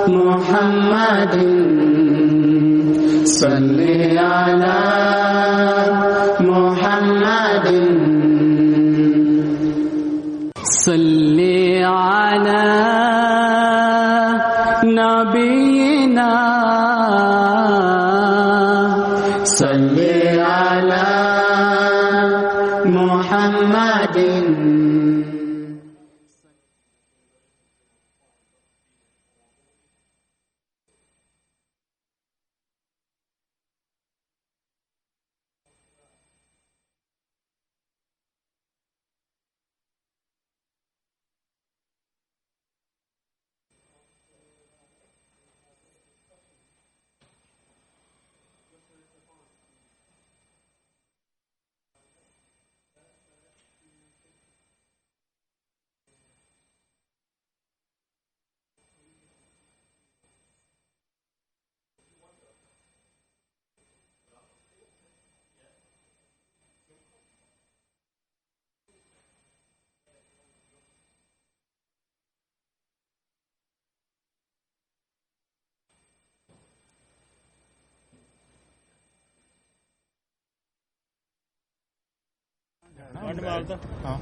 محمد صل على محمد صل على نبينا صل على محمد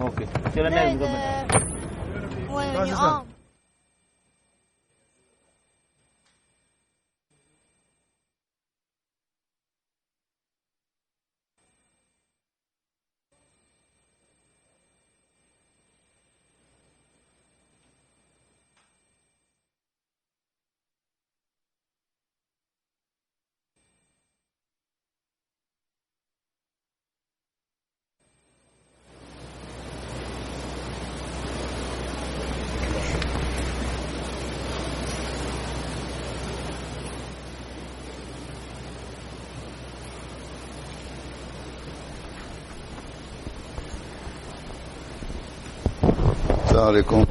اوكي when you arm السلام عليكم.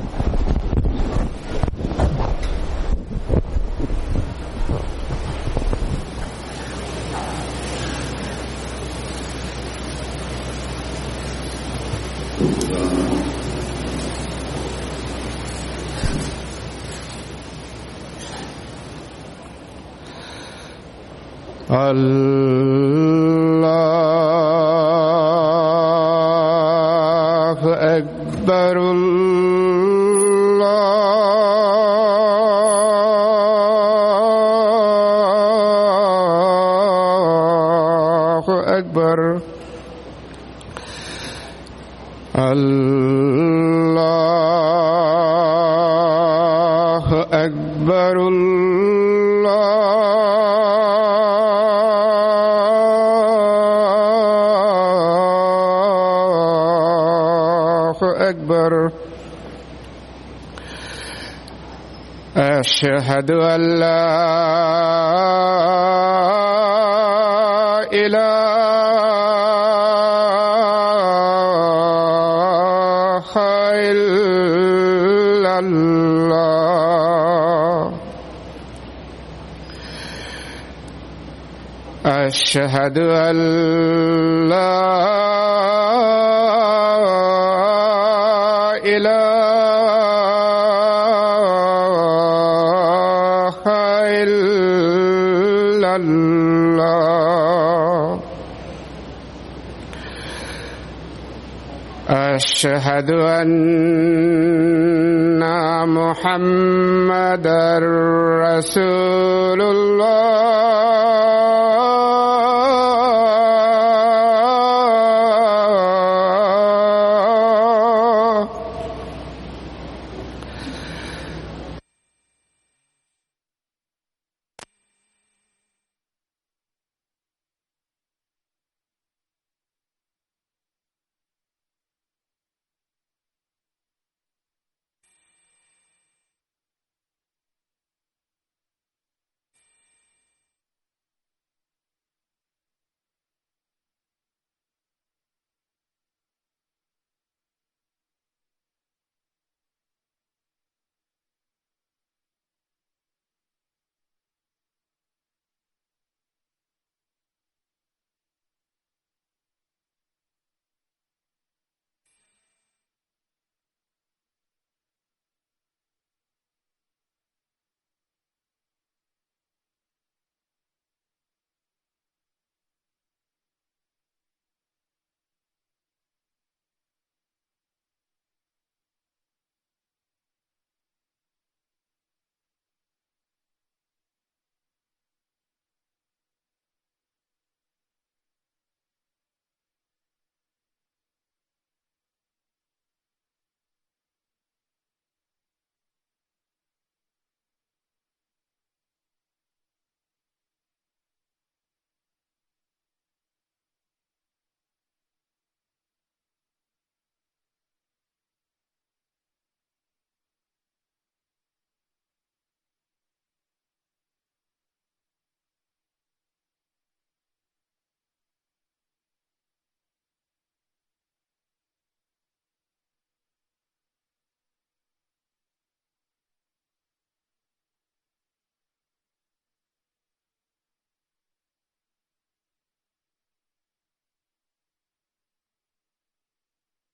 الله أكبر الله أكبر الله أكبر أكبر. أشهد أن لا إله إلا الله. أشهد أن لا إله إلا الله. أشهد أن محمدًا رسول الله.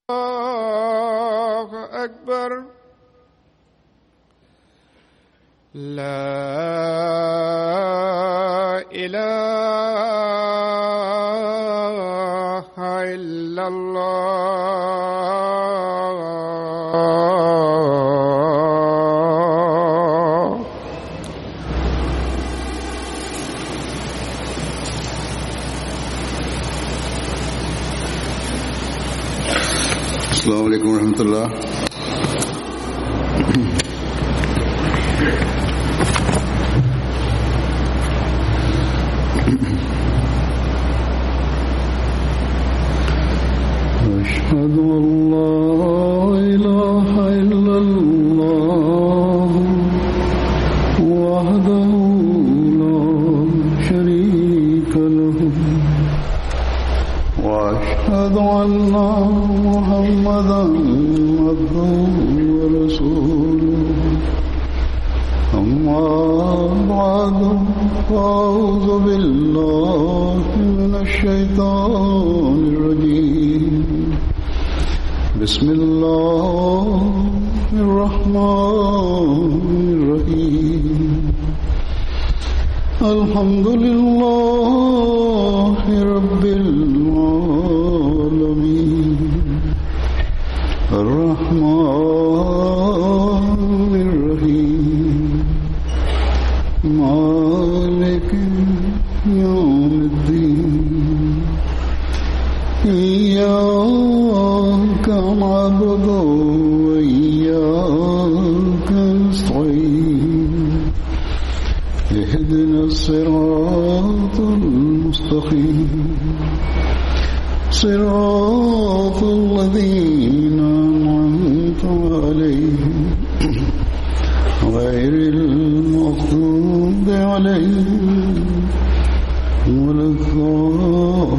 الله أكبر لا إله إلا الله. السلام عليكم ورحمة الله. أشهد أن لا إله إلا الله وحده لا شريك له وأشهد أن محمدا عبده ورسوله أما بعد فأعوذ بالله من الشيطان الرجيم بسم الله الرحمن الرحيم الحمد لله رب العالمين الرحمن الرحيم مالك يوم الدين إياك نعبد وإياك نستعين اهدنا الصراط المستقيم صراط الذين أنعمت عليهم غير المغضوب عليهم ولا الضالين.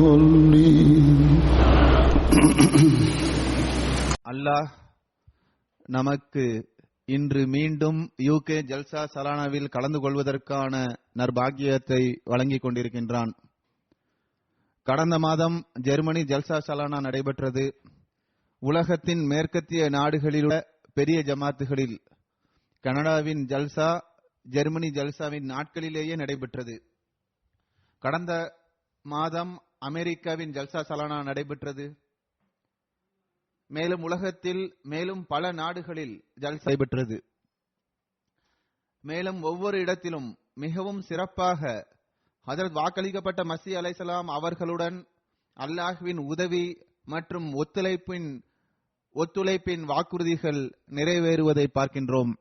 அல்லாஹ் நமக்கு இன்று மீண்டும் யூகே ஜல்சா சலானாவில் கலந்து கொள்வதற்கான நற்பாக்கியத்தை வழங்கிக் கொண்டிருக்கின்றான். கடந்த மாதம் ஜெர்மனி ஜல்சா சலானா நடைபெற்றது. உலகத்தின் மேற்கத்திய நாடுகளிலுள்ள பெரிய ஜமாத்துகளில் கனடாவின் ஜல்சா ஜெர்மனி ஜல்சாவின் நாட்களிலேயே நடைபெற்றது. கடந்த மாதம் அமெரிக்காவின் ஜல்சா சலானா நடைபெற்றது. மேலும் உலகத்தில் மேலும் பல நாடுகளில் ஜல்சா நடைபெற்றது. மேலும் ஒவ்வொரு இடத்திலும் மிகவும் சிறப்பாக ஹஜரத் வாக்களிக்கப்பட்ட மஸீஹ் அலைஹிஸ்ஸலாம் அவர்களுடன் அல்லாஹ்வின் உதவி மற்றும் ஒத்துழைப்பின் வாக்குறுதிகள் நிறைவேறுவதை பார்க்கின்றோம்.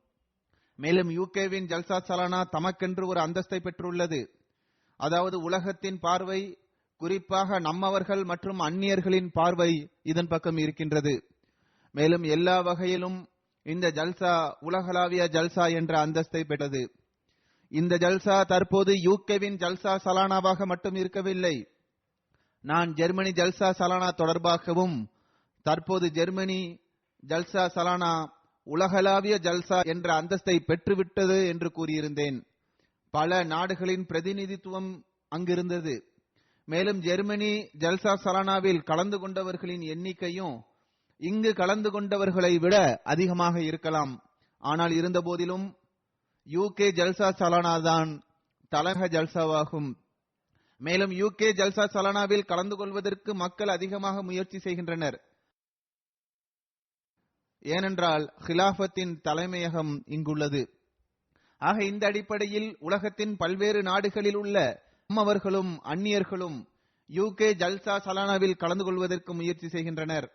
மேலும் யூகேவின் ஜல்சா சலானா தமக்கென்று ஒரு அந்தஸ்தை பெற்றுள்ளது. அதாவது உலகத்தின் பார்வை, குறிப்பாக நம்மவர்கள் மற்றும் அந்நியர்களின் பார்வை இதன் பக்கம் இருக்கின்றது. மேலும் எல்லா வகையிலும் இந்த ஜல்சா உலகளாவிய ஜல்சா என்ற அந்தஸ்தை பெற்றது. இந்த ஜல்சா தற்போது யூகேவின் ஜல்சா சலானாவாக மட்டும் இருக்கவில்லை. நான் ஜெர்மனி ஜல்சா சலானா தொடர்பாகவும் தற்போது ஜெர்மனி ஜல்சா சலானா உலகளாவிய ஜல்சா என்ற அந்தஸ்தை பெற்றுவிட்டது என்று கூறியிருந்தேன். பல நாடுகளின் பிரதிநிதித்துவம் அங்கிருந்தது. மேலும் ஜெர்மனி ஜல்சா சலானாவில் கலந்து கொண்டவர்களின் எண்ணிக்கையும் இங்கு கலந்து கொண்டவர்களை விட அதிகமாக இருக்கலாம். ஆனால் இருந்த போதிலும் யூகே ஜல்சா சலானா தான் தலக ஜல்சாவாகும். மேலும் யூகே ஜல்சா சலானாவில் கலந்து கொள்வதற்கு மக்கள் அதிகமாக முயற்சி செய்கின்றனர். ஏனென்றால் ஹிலாஃபத்தின் தலைமையகம் இங்குள்ளது. ஆக இந்த அடிப்படையில் உலகத்தின் பல்வேறு நாடுகளில் உள்ள நம்மவர்களும் அந்நியர்களும் யூகே ஜல்சா சலானாவில் கலந்து கொள்வதற்கு முயற்சி செய்கின்றனர்.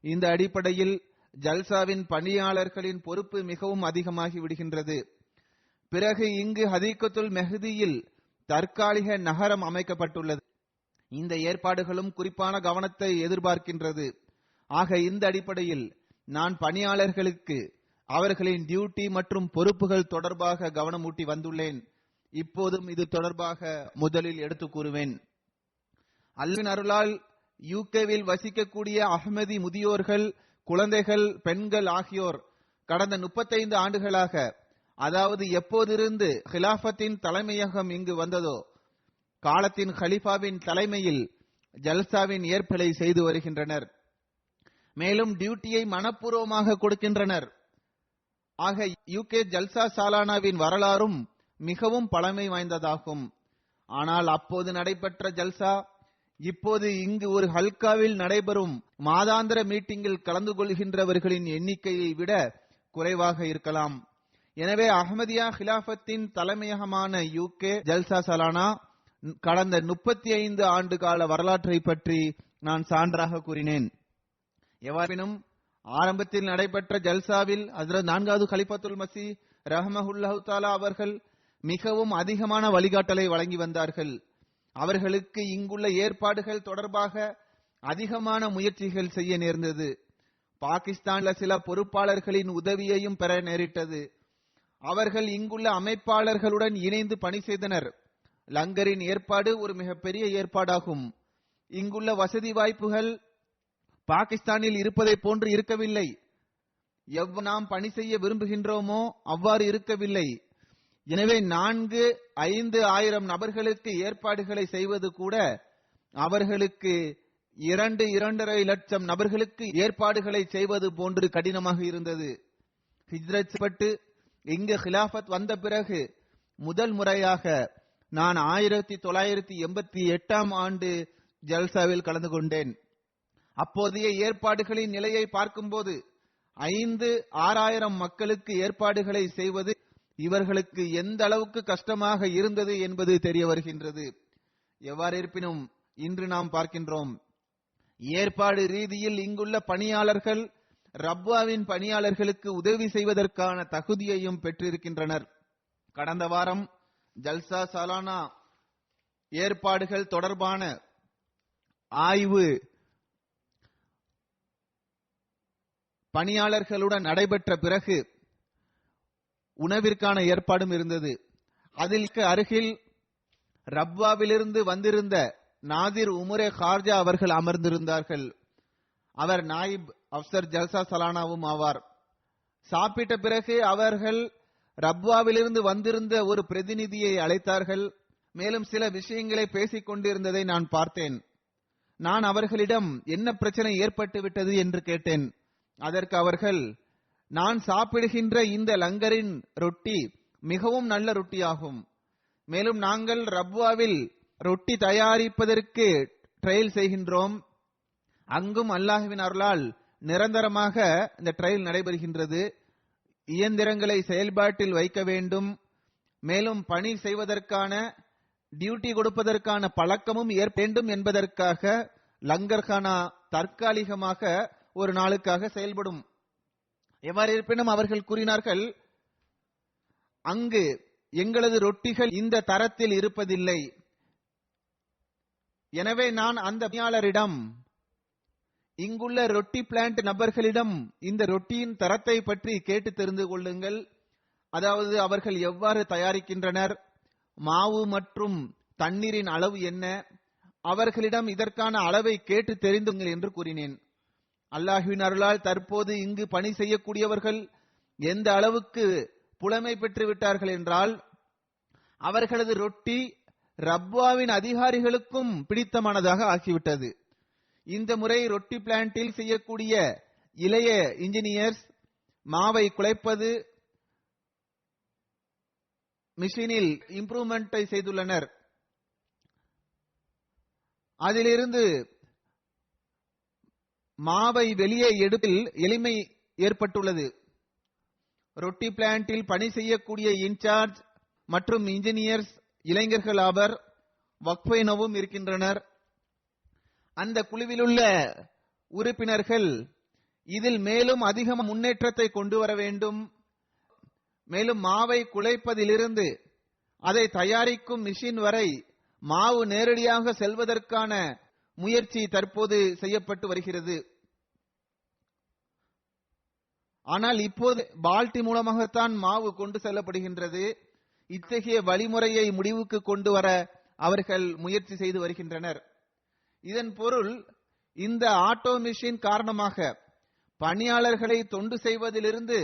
இந்த அடிப்படையில் ஜல்சாவின் பணியாளர்களின் பொறுப்பு மிகவும் அதிகமாகி விடுகின்றது. பிறகு இங்கு ஹதீகத்துல் மெஹதியில் தற்காலிக நகரம் அமைக்கப்பட்டுள்ளது. இந்த ஏற்பாடுகளும் குறிப்பான கவனத்தை எதிர்பார்க்கின்றது. ஆக இந்த அடிப்படையில் நான் பணியாளர்களுக்கு அவர்களின் டியூட்டி மற்றும் பொறுப்புகள் தொடர்பாக கவனமூட்டி வந்துள்ளேன். இப்போதும் இது தொடர்பாக முதலில் எடுத்து கூறுவேன். அல்லாஹ்வின் அருளால் யூகேவில் வசிக்கக்கூடிய அஹ்மதி முதியோர்கள், குழந்தைகள், பெண்கள் ஆகியோர் கடந்த 35 ஆண்டுகளாக, அதாவது எப்போதிருந்து ஹிலாஃபத்தின் தலைமையகம் இங்கு வந்ததோ காலத்தின் ஹலிஃபாவின் தலைமையில் ஜல்சாவின் ஏற்பலை செய்து வருகின்றனர். மேலும் டியூட்டியை மனப்பூர்வமாக கொடுக்கின்றனர். ஆக யூகே ஜல்சா சாலானாவின் வரலாறும் மிகவும் பழமை வாய்ந்ததாகும். ஆனால் அப்போது நடைபெற்ற ஜல்சா இப்போது இங்கு ஒரு ஹல்காவில் நடைபெறும் மாதாந்திர மீட்டிங்கில் கலந்து கொள்கின்றவர்களின் எண்ணிக்கையை விட குறைவாக இருக்கலாம். எனவே அஹ்மதியா ஹிலாஃபத்தின் தலைமையகமான யூகே ஜல்சா சலானா கடந்த 35 ஆண்டு கால வரலாற்றை பற்றி நான் சான்றாக கூறினேன். எவ்வாறினும் ஆரம்பத்தில் நடைபெற்ற ஜல்சாவில் ஹஜ்ரத் 4வது கலிஃபத்துல் மஸீஹ் ரஹ்மஹுல்லாஹு தஆலா அவர்கள் மிகவும் அதிகமான வழிகாட்டலை வழங்கி வந்தார்கள். அவர்களுக்கு இங்குள்ள ஏற்பாடுகள் தொடர்பாக அதிகமான முயற்சிகள் செய்ய நேர்ந்தது. பாகிஸ்தானில் சில பொறுப்பாளர்களின் உதவியையும் பெற நேரிட்டது. அவர்கள் இங்குள்ள அமைப்பாளர்களுடன் இணைந்து பணி செய்தனர். லங்கரின் ஏற்பாடு ஒரு மிகப்பெரிய ஏற்பாடாகும். இங்குள்ள வசதி வாய்ப்புகள் பாகிஸ்தானில் இருப்பதை போன்று இருக்கவில்லை. நாம் பணி செய்ய விரும்புகின்றோமோ அவ்வாறு இருக்கவில்லை. எனவே 4-5 ஆயிரம் நபர்களுக்கு ஏற்பாடுகளை செய்வது கூட அவர்களுக்கு 2-2.5 லட்சம் நபர்களுக்கு ஏற்பாடுகளை செய்வது போன்று கடினமாக இருந்தது. ஹிஜ்ரத் பட்டு இங்கு ஹிலாஃபத் வந்த பிறகு முதல் முறையாக நான் 1988 ஆண்டு ஜல்சாவில் கலந்து கொண்டேன். அப்போதைய ஏற்பாடுகளின் நிலையை பார்க்கும்போது 5-6 மக்களுக்கு ஏற்பாடுகளை செய்வது இவர்களுக்கு எந்த அளவுக்கு கஷ்டமாக இருந்தது என்பது தெரிய வருகின்றது. எவ்வாறு இருப்பினும் இன்று நாம் பார்க்கின்றோம், ஏற்பாடு ரீதியில் இங்குள்ள பணியாளர்கள் ரப்வாவின் பணியாளர்களுக்கு உதவி செய்வதற்கான தகுதியையும் பெற்றிருக்கின்றனர். கடந்த வாரம் ஜல்சா சாலானா ஏற்பாடுகள் தொடர்பான ஆய்வு பணியாளர்களுடன் நடைபெற்ற பிறகு உணவிற்கான ஏற்பாடும் இருந்தது. அதில் அருகில் ரப்வாவிலிருந்து வந்திருந்த நாதிர் உமரே கார்ஜா அவர்கள் அமர்ந்திருந்தார்கள். அவர் நாயிப் அப்சர் ஜல்சா சலானாவும் ஆவார். சாப்பிட்ட பிறகு அவர்கள் ரப்வாவிலிருந்து வந்திருந்த ஒரு பிரதிநிதியை அழைத்தார்கள். மேலும் சில விஷயங்களை பேசிக் கொண்டிருந்ததை நான் பார்த்தேன். நான் அவர்களிடம் என்ன பிரச்சனை ஏற்பட்டு விட்டது என்று கேட்டேன். அதற்கு அவர்கள், நான் சாப்பிடுகின்ற இந்த லங்கரின் ரொட்டி மிகவும் நல்ல ரொட்டியாகும். மேலும் நாங்கள் ரப்வாவில் ரொட்டி தயாரிப்பதற்கு ட்ரையல் செய்கின்றோம். அங்கும் அல்லாஹ்வின் அருளால் நிரந்தரமாக இந்த ட்ரையல் நடைபெறுகின்றது. இயந்திரங்களை செயல்பாட்டில் வைக்க வேண்டும். மேலும் பணி செய்வதற்கான டியூட்டி கொடுப்பதற்கான பழக்கமும் ஏற்பட வேண்டும் என்பதற்காக லங்கர்கானா தற்காலிகமாக ஒரு நாளுக்காக செயல்படும். எவ்வாறு இருப்பினும் அவர்கள் கூறினார்கள், அங்கு எங்களது ரொட்டிகள் இந்த தரத்தில் இருப்பதில்லை. எனவே நான் அந்த பணியாளரிடம், இங்குள்ள ரொட்டி பிளான்ட் நபர்களிடம் இந்த ரொட்டியின் தரத்தை பற்றி கேட்டு தெரிந்து கொள்ளுங்கள். அதாவது அவர்கள் எவ்வாறு தயாரிக்கின்றனர், மாவு மற்றும் தண்ணீரின் அளவு என்ன, அவர்களிடம் இதற்கான அளவை கேட்டு தெரிந்துங்கள் என்று கூறினேன். அல்லாஹ்வின் அருளால் தற்போது இங்கு பணி செய்யக்கூடியவர்கள் எந்த அளவுக்கு புலமை பெற்று விட்டார்கள் என்றால், அவர்களது ரொட்டி ரப்வாவின் அதிகாரிகளுக்கும் பிடித்தமானதாக ஆகிவிட்டது. இந்த முறை ரொட்டி பிளான்டில் செய்யக்கூடிய இளைய இன்ஜினியர்ஸ் மாவை குழைப்பது மிஷினில் இம்ப்ரூவ்மெண்டை செய்துள்ளனர். அதிலிருந்து மாவை வெளியே எடுப்பில் எளிமை ஏற்பட்டுள்ளது. ரொட்டி பிளான்டில் பணி செய்யக்கூடிய இன்சார்ஜ் மற்றும் இன்ஜினியர்ஸ் இளைஞர்கள் ஆவர். வக்ஃபைனவும் இருக்கின்றனர். அந்த குழுவில் உள்ள உறுப்பினர்கள் இதில் மேலும் அதிக முன்னேற்றத்தை கொண்டு வர வேண்டும். மேலும் மாவை குழைப்பதிலிருந்து அதை தயாரிக்கும் மிஷின் வரை மாவு நேரடியாக செல்வதற்கான முயற்சி தற்போது செய்யப்பட்டு வருகிறது. ஆனால் இப்போது பால்டி மூலமாகத்தான் மாவு கொண்டு செல்லப்படுகின்றது. இத்தகைய வழிமுறையை முடிவுக்கு கொண்டு வர அவர்கள் முயற்சி செய்து வருகின்றனர். இதன் பொருள், இந்த ஆட்டோ மிஷின் காரணமாக பணியாளர்களை தொண்டு செய்வதிலிருந்து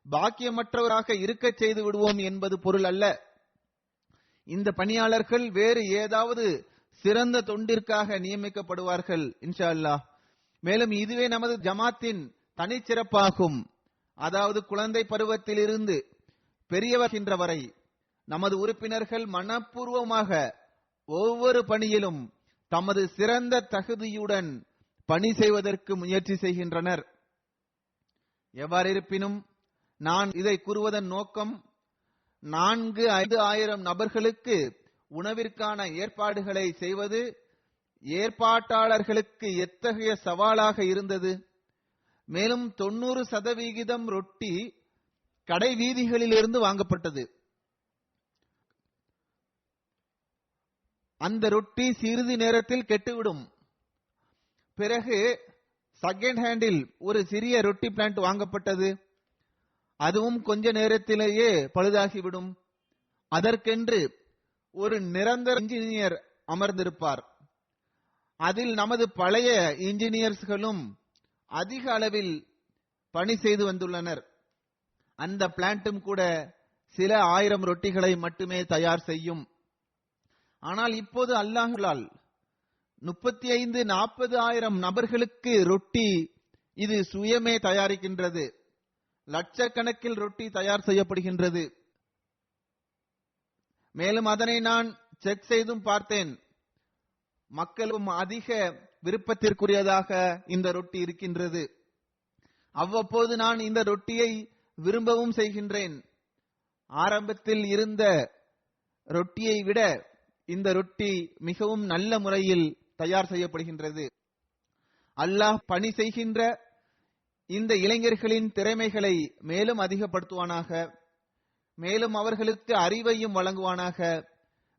பாக்கியமற்றவராக இருக்க செய்து விடுவோம் என்பது பொருள் அல்ல. இந்த பணியாளர்கள் வேறு ஏதாவது சிறந்த தொண்டிற்காக நியமிக்கப்படுவார்கள் இன்ஷா அல்லாஹ். மேலும் இதுவே நமது ஜமாத்தின் தனிச்சிறப்பாகும். அதாவது குழந்தை பருவத்திலிருந்து பெரியவர்கின்ற வரை நமது உறுப்பினர்கள் மனப்பூர்வமாக ஒவ்வொரு பணியிலும் தமது சிறந்த தகுதியுடன் பணி செய்வதற்கு முயற்சி செய்கின்றனர். எவ்வாறு இருப்பினும் நான் இதை கூறுவதன் நோக்கம் 4-5 ஆயிரம் நபர்களுக்கு உணவிற்கான ஏற்பாடுகளை செய்வது ஏற்பாட்டாளர்களுக்கு எத்தகைய சவாலாக இருந்தது. மேலும் 90% ரொட்டி கடை வீதிகளிலிருந்து வாங்கப்பட்டது. அந்த ரொட்டி சிறிது நேரத்தில் கெட்டுவிடும். பிறகு செகண்ட் ஹேண்டில் ஒரு சிறிய ரொட்டி பிளான்ட் வாங்கப்பட்டது. அதுவும் கொஞ்ச நேரத்திலேயே பழுதாகிவிடும். அதற்கென்று ஒரு நிரந்தர இன்ஜினியர் அமர்ந்திருப்பார். அதில் நமது பழைய இன்ஜினியர்ஸ்களும் அதிக அளவில் பணி செய்து வந்துள்ளனர். அந்த பிளான்ட்டும் கூட சில 1000 ரொட்டிகளை மட்டுமே தயார் செய்யும். ஆனால் இப்போது அல்லாஹ்வால் 35-40 ஆயிரம் நபர்களுக்கு ரொட்டி இது சுயமே தயாரிக்கின்றது. லட்சக்கணக்கில் ரொட்டி தயார் செய்யப்படுகின்றது. மேலும் அதனை நான் செக் செய்தும் பார்த்தேன். மக்களும் அதிக விருப்பத்திற்குரியதாக இந்த ரொட்டி இருக்கின்றது. அவ்வப்போது நான் இந்த ரொட்டியை விரும்பவும் செய்கின்றேன். ஆரம்பத்தில் இருந்த ரொட்டியை விட இந்த ரொட்டி மிகவும் நல்ல முறையில் தயார் செய்யப்படுகின்றது. அல்லாஹ் பணி செய்கின்ற இந்த இளைஞர்களின் திறமைகளை மேலும் அதிகப்படுத்துவானாக. மேலும் அவர்களுக்கு அறிவையும் வழங்குவானாக.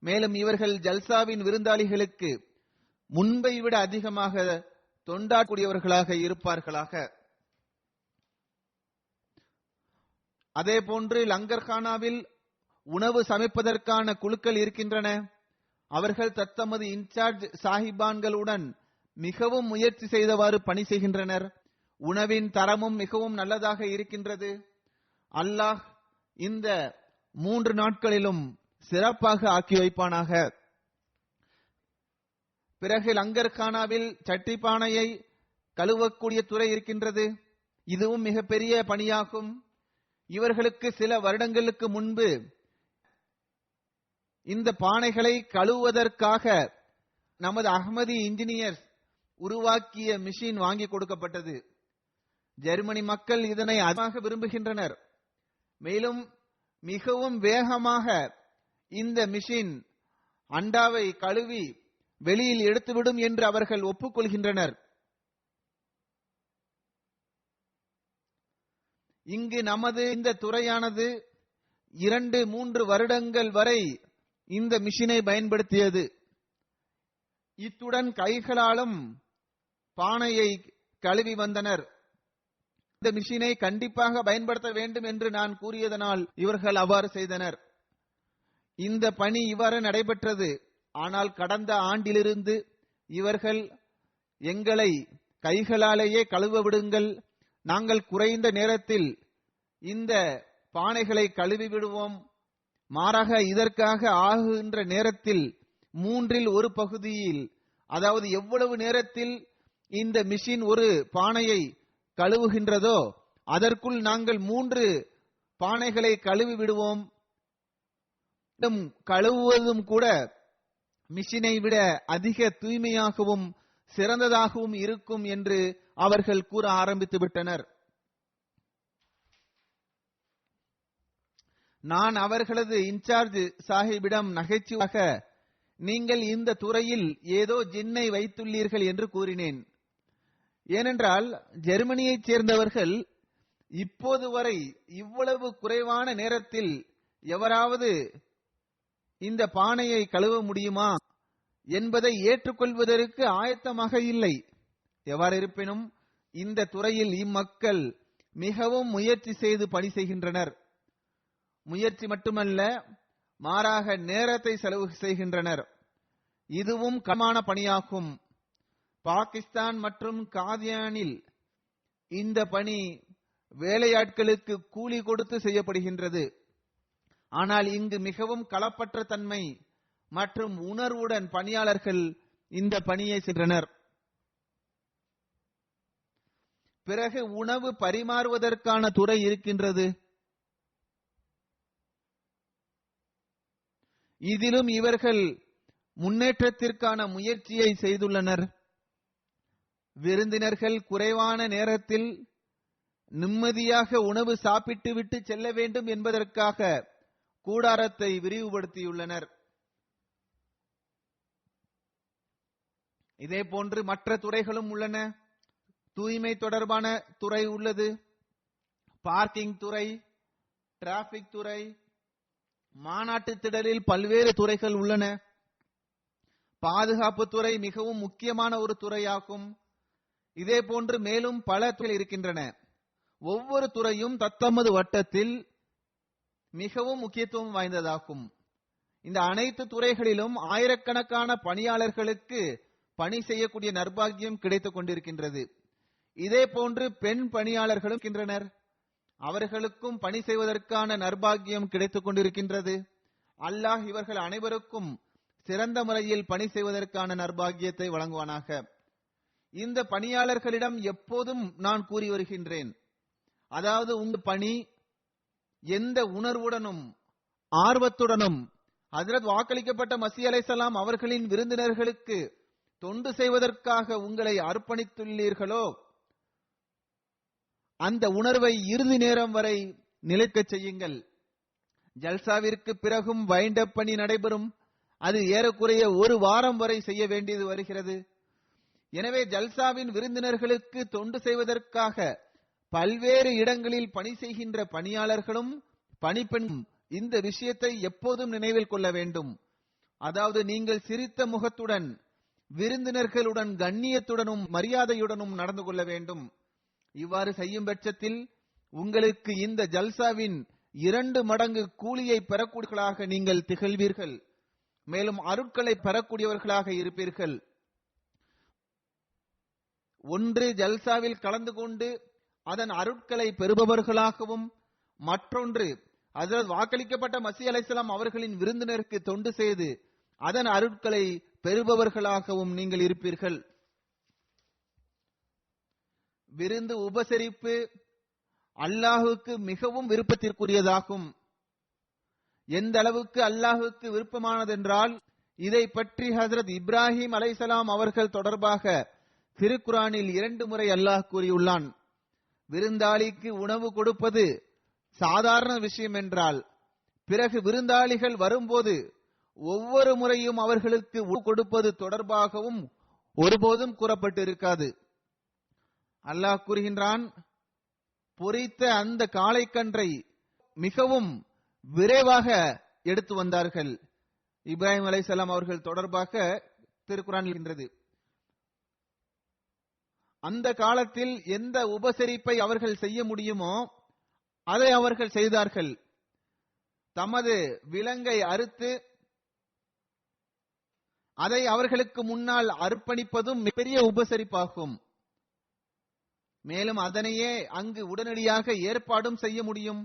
மேலும் இவர்கள் ஜல்சாவின் விருந்தாளிகளுக்கு முன்பை விட அதிகமாக தொண்டாடக்கூடியவர்களாக இருப்பார்களாக. அதே போன்று லங்கர்கானாவில் உணவு சமைப்பதற்கான குழுக்கள் இருக்கின்றன. அவர்கள் தத்தமது இன்சார்ஜ் சாஹிபான்களுடன் மிகவும் முயற்சி செய்தவாறு பணி செய்கின்றனர். உணவின் தரமும் மிகவும் நல்லதாக இருக்கின்றது. அல்லாஹ் இந்த 3 நாட்களிலும் சிறப்பாக ஆக்கி வைப்பானாக. பிறகு லங்கர்கானாவில் சட்டி பானையை கழுவக்கூடிய துறை இருக்கின்றது. இதுவும் மிகப்பெரிய பணியாகும். இவர்களுக்கு சில வருடங்களுக்கு முன்பு இந்த பானைகளை கழுவுவதற்காக நமது அஹ்மதி இன்ஜினியர்ஸ் உருவாக்கிய மிஷின் வாங்கி கொடுக்கப்பட்டது. ஜெர்மனி மக்கள் இதனை அதிகமாக விரும்புகின்றனர். மேலும் மிகவும் வேகமாக இந்த மிஷின் அண்டாவை கழுவி வெளியில் எடுத்துவிடும் என்று அவர்கள் ஒப்புக்கொள்கின்றனர். இங்கு நமது இந்த துறையானது 2-3 வருடங்கள் வரை இந்த மிஷினை பயன்படுத்தியது. இத்துடன் கைகளாலும் பானையை கழுவி வந்தனர். இந்த மிஷினை கண்டிப்பாக பயன்படுத்த வேண்டும் என்று நான் கூறியதனால் இவர்கள் அவ்வாறு செய்தனர். இந்த பணி இவ்வாறு நடைபெற்றது. ஆனால் கடந்த ஆண்டிலிருந்து இவர்கள் எங்களை கைகளாலேயே கழுவ விடுங்கள், நாங்கள் குறைந்த நேரத்தில் இந்த பானைகளை கழுவி விடுவோம், மாறாக இதற்காக ஆகுகின்ற நேரத்தில் 1/3 பகுதியில், அதாவது எவ்வளவு நேரத்தில் இந்த மிஷின் ஒரு பானையை கழுவுகின்றதோ அதற்குள் நாங்கள் 3 பானைகளை கழுவி விடுவோம். கழுவுவதும் கூட மிஷினை விட அதிக தூய்மையாகவும் சிறந்ததாகவும் இருக்கும் என்று அவர்கள் கூற ஆரம்பித்து விட்டனர். நான் அவர்களது இன்சார்ஜ் சாஹிபிடம் நகைச்சுவாக, நீங்கள் இந்த துறையில் ஏதோ ஜின்னை வைத்துள்ளீர்கள் என்று கூறினேன். ஏனென்றால் ஜெர்மனியைச் சேர்ந்தவர்கள் இப்போது வரை இவ்வளவு குறைவான நேரத்தில் எவராவது இந்த பானையை கழுவ முடியுமா என்பதை ஏற்றுக்கொள்வதற்கு ஆயத்தமாக இல்லை. எவ்வாறு இருப்பினும் இந்த துறையில் இம்மக்கள் மிகவும் முயற்சி செய்து பணி செய்கின்றனர். முயற்சி மட்டுமல்ல, மாறாக நேரத்தை செலவு செய்கின்றனர். இதுவும் கடினமான பணியாகும். பாகிஸ்தான் மற்றும் காதியானில் இந்த பணி வேலையாட்களுக்கு கூலி கொடுத்து செய்யப்படுகின்றது. ஆனால் இங்கு மிகவும் களப்பற்ற தன்மை மற்றும் உணர்வுடன் பணியாளர்கள் இந்த பணியை செய்கின்றனர். பிறகு உணவு பரிமாறுவதற்கான துறை இருக்கின்றது. இதிலும் இவர்கள் முன்னேற்றத்திற்கான முயற்சியை செய்துள்ளனர். விருந்தினர்கள் குறைவான நேரத்தில் நிம்மதியாக உணவு சாப்பிட்டு விட்டு செல்ல வேண்டும் என்பதற்காக கூடாரத்தை விரிவுபடுத்தியுள்ளனர். இதே போன்று மற்ற துறைகளும் உள்ளன. தூய்மை தொடர்பான துறை உள்ளது, பார்க்கிங் துறை, டிராபிக் துறை, மாநாட்டு திடலில் பல்வேறு துறைகள் உள்ளன. பாதுகாப்பு துறை மிகவும் முக்கியமான ஒரு துறையாகும். இதே போன்று மேலும் பல துறைகள் இருக்கின்றன. ஒவ்வொரு துறையும் தத்தமது வட்டத்தில் மிகவும் முக்கியத்துவம் வாய்ந்ததாகும். இந்த அனைத்து துறைகளிலும் ஆயிரக்கணக்கான பணியாளர்களுக்கு பணி செய்யக்கூடிய நற்பாகியம் கிடைத்துக் கொண்டிருக்கின்றது. இதே போன்று பெண் பணியாளர்களும் இருக்கின்றனர். அவர்களுக்கும் பணி செய்வதற்கான நற்பாகியம் கிடைத்துக் கொண்டிருக்கின்றது. அல்லாஹ் இவர்கள் அனைவருக்கும் சிறந்த முறையில் பணி செய்வதற்கான நற்பாகியத்தை வழங்குவானாக. இந்த பணியாளர்களிடம் எப்போதும் நான் கூறி வருகின்றேன், அதாவது உங்கள் பணி எந்த உணர்வுடனும் ஆர்வத்துடனும் ஹஜ்ரத் வாக்களிக்கப்பட்ட மஸீஹ் அலைஹிஸ்ஸலாம் அவர்களின் விருந்தினர்களுக்கு தொண்டு செய்வதற்காக உங்களை அர்ப்பணித்துள்ளீர்களோ அந்த உணர்வை இறுதி நேரம் வரை நிலைக்கச் செய்யுங்கள். ஜல்சாவிற்கு பிறகும் வைண்டப் பணி நடைபெறும். அது ஏறக்குறைய ஒரு வாரம் வரை செய்ய வேண்டியது வருகிறது. எனவே ஜல்சாவின் விருந்தினர்களுக்கு தொண்டு செய்வதற்காக பல்வேறு இடங்களில் பணி செய்கின்ற பணியாளர்களும் பணிப்பெண்ணும் இந்த விஷயத்தை எப்போதும் நினைவில் கொள்ள வேண்டும். அதாவது நீங்கள் சிரித்த முகத்துடன் விருந்தினர்களுடன் கண்ணியத்துடனும் மரியாதையுடனும் நடந்து கொள்ள வேண்டும். இவ்வாறு செய்யும் பட்சத்தில் உங்களுக்கு இந்த ஜல்சாவின் 2 மடங்கு கூலியை பெறக்கூடியவர்களாக நீங்கள் திகழ்வீர்கள். மேலும் அருட்களை பெறக்கூடியவர்களாக இருப்பீர்கள். ஒன்று ஜல்சாவில் கலந்து கொண்டு அதன் அருட்களை பெறுபவர்களாகவும், மற்றொன்று ஹஜ்ரத் வாக்களிக்கப்பட்ட மஸீஹ் அலைஹிஸ்ஸலாம் அவர்களின் விருந்தினருக்கு தொண்டு செய்து அதன் அருட்களை பெறுபவர்களாகவும் நீங்கள் இருப்பீர்கள். விருந்து உபசரிப்பு அல்லாஹுக்கு மிகவும் விருப்பத்திற்குரியதாகும். எந்த அளவுக்கு அல்லாஹுக்கு விருப்பமானதென்றால் இதை பற்றி ஹஜ்ரத் இப்ராஹிம் அலைஹிஸ்ஸலாம் அவர்கள் தொடர்பாக திருக்குரானில் 2 முறை அல்லாஹ் கூறியுள்ளான். விருந்தாளிக்கு உணவு கொடுப்பது சாதாரண விஷயம் என்றால், பிறகு விருந்தாளிகள் வரும்போது ஒவ்வொரு முறையும் அவர்களுக்கு உணவு கொடுப்பது தொடர்பாகவும் ஒருபோதும் கூறப்பட்டிருக்காது. அல்லாஹ் கூறுகின்றான், பொரித்த அந்த காளைக்கன்றை மிகவும் விரைவாக எடுத்து வந்தார்கள். இப்ராஹிம் அலைஹிஸ்ஸலாம் அவர்கள் தொடர்பாக திருக்குரான் இருக்கின்றது. அந்த காலத்தில் எந்த உபசரிப்பை அவர்கள் செய்ய முடியுமோ அதை அவர்கள் செய்தார்கள். தமது விலங்கை அறுத்து அதை அவர்களுக்கு முன்னால் அர்ப்பணிப்பதும் பெரிய உபசரிப்பாகும். மேலும் அதனையே அங்கு உடனடியாக ஏற்பாடும் செய்ய முடியும்.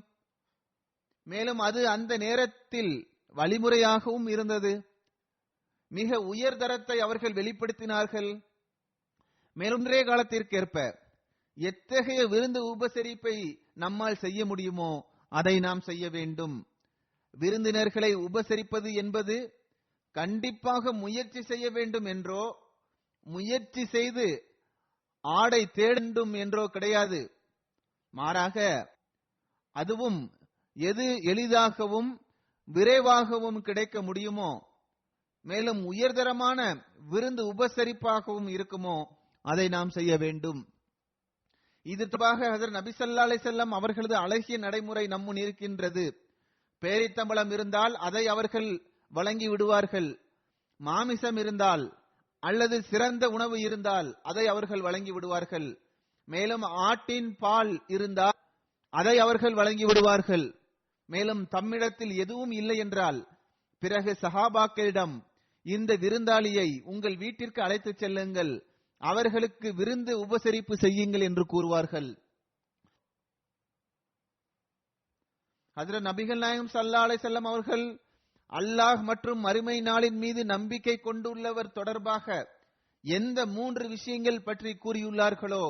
மேலும் அது அந்த நேரத்தில் வழிமுறையாகவும் இருந்தது. மிக உயர்தரத்தை அவர்கள் வெளிப்படுத்தினார்கள். மேலும் இன்றைய காலத்திற்கேற்ப எத்தகைய விருந்து உபசரிப்பை நம்மால் செய்ய முடியுமோ அதை நாம் செய்ய வேண்டும். விருந்தினர்களை உபசரிப்பது என்பது கண்டிப்பாக முயற்சி செய்ய வேண்டும் என்றோ, முயற்சி செய்து ஆடை தேடும் என்றோ கிடையாது. மாறாக அதுவும் எது எளிதாகவும் விரைவாகவும் கிடைக்க முடியுமோ, மேலும் உயர்தரமான விருந்து உபசரிப்பாகவும் இருக்குமோ அதை நாம் செய்ய வேண்டும். இது தொடர்பாக ஹஜ்ரத் நபி ஸல்லல்லாஹு அலைஹி வஸல்லம் அவர்களது அழகிய நடைமுறை நம்முன் இருக்கின்றது. பேரித்தம்பளம் இருந்தால் அதை அவர்கள் வழங்கி விடுவார்கள். மாமிசம் இருந்தால் அல்லது சிறந்த உணவு இருந்தால் அதை அவர்கள் வழங்கி விடுவார்கள். மேலும் ஆட்டின் பால் இருந்தால் அதை அவர்கள் வழங்கி விடுவார்கள். மேலும் தம்மிடத்தில் எதுவும் இல்லை என்றால் பிறகு சஹாபாக்களிடம், இந்த விருந்தாளியை உங்கள் வீட்டிற்கு அழைத்துச் செல்லுங்கள், அவர்களுக்கு விருந்து உபசரிப்பு செய்யுங்கள் என்று கூறுவார்கள். ஹஜ்ரத் நபிகள் நாயகம் ஸல்லல்லாஹு அலைஹி வஸல்லம் அவர்கள் அல்லாஹ் மற்றும் மறுமை நாளின் மீது நம்பிக்கை கொண்டுள்ளவர் தொடர்பாக எந்த 3 விஷயங்கள் பற்றி கூறியுள்ளார்களோ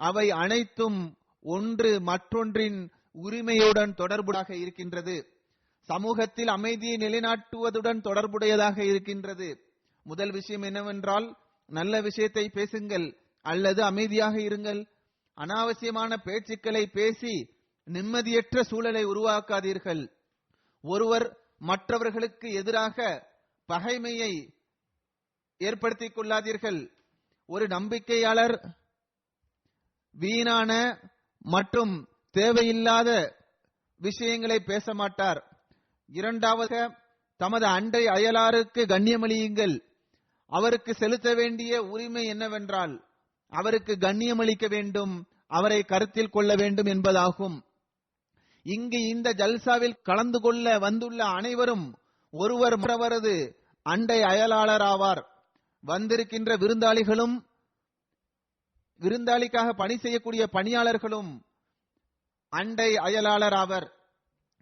அவை அனைத்தும் ஒன்று மற்றொன்றின் உரிமையுடன் தொடர்புடையதாக இருக்கின்றது. சமூகத்தில் அமைதியை நிலைநாட்டுவதுடன் தொடர்புடையதாக இருக்கின்றது. முதல் விஷயம் என்னவென்றால், நல்ல விஷயத்தை பேசுங்கள் அல்லது அமைதியாக இருங்கள். அனாவசியமான பேச்சுக்களை பேசி நிம்மதியற்ற சூழலை உருவாக்காதீர்கள். ஒருவர் மற்றவர்களுக்கு எதிராக பகைமையை ஏற்படுத்திக் கொள்ளாதீர்கள். ஒரு நம்பிக்கையாளர் வீணான மற்றும் தேவையில்லாத விஷயங்களை பேச மாட்டார். இரண்டாவது, தமது அண்டை அயலாருக்கு கண்ணியமளியுங்கள். அவருக்கு செலுத்த வேண்டிய உரிமை என்னவென்றால் அவருக்கு கண்ணியமளிக்க வேண்டும், அவரை கருத்தில் கொள்ள வேண்டும் என்பதாகும். இங்கு இந்த ஜல்சாவில் கலந்து கொள்ள வந்துள்ள அனைவரும் ஒருவர் மற்றவரது அண்டை அயலாளர் ஆவார். வந்திருக்கின்ற விருந்தாளிகளும் விருந்தாளிக்காக பணி செய்யக்கூடிய பணியாளர்களும் அண்டை அயலாளர் ஆவர்.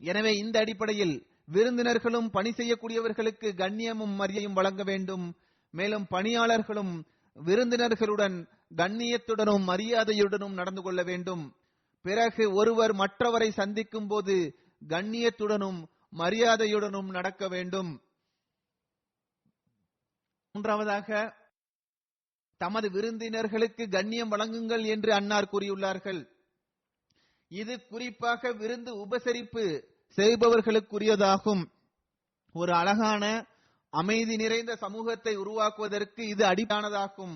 எனவே இந்த அடிப்படையில் விருந்தினர்களும் பணி செய்யக்கூடியவர்களுக்கு கண்ணியமும் மரியாதையும் வழங்க வேண்டும். மேலும் பணியாளர்களும் விருந்தினர்களுடன் கண்ணியத்துடனும் மரியாதையுடனும் நடந்து கொள்ள வேண்டும். பிறகு ஒருவர் மற்றவரை சந்திக்கும் போது கண்ணியத்துடனும் மரியாதையுடனும் நடக்க வேண்டும். மூன்றாவதாக, தமது விருந்தினர்களுக்கு கண்ணியம் வழங்குங்கள் என்று அன்னார் கூறியுள்ளார்கள். இது குறிப்பாக விருந்து உபசரிப்பு செய்பவர்களுக்குரியதாகும். ஒரு அழகான அமைதி நிறைந்த சமூகத்தை உருவாக்குவதற்கு இது அடிப்படையானதாகும்.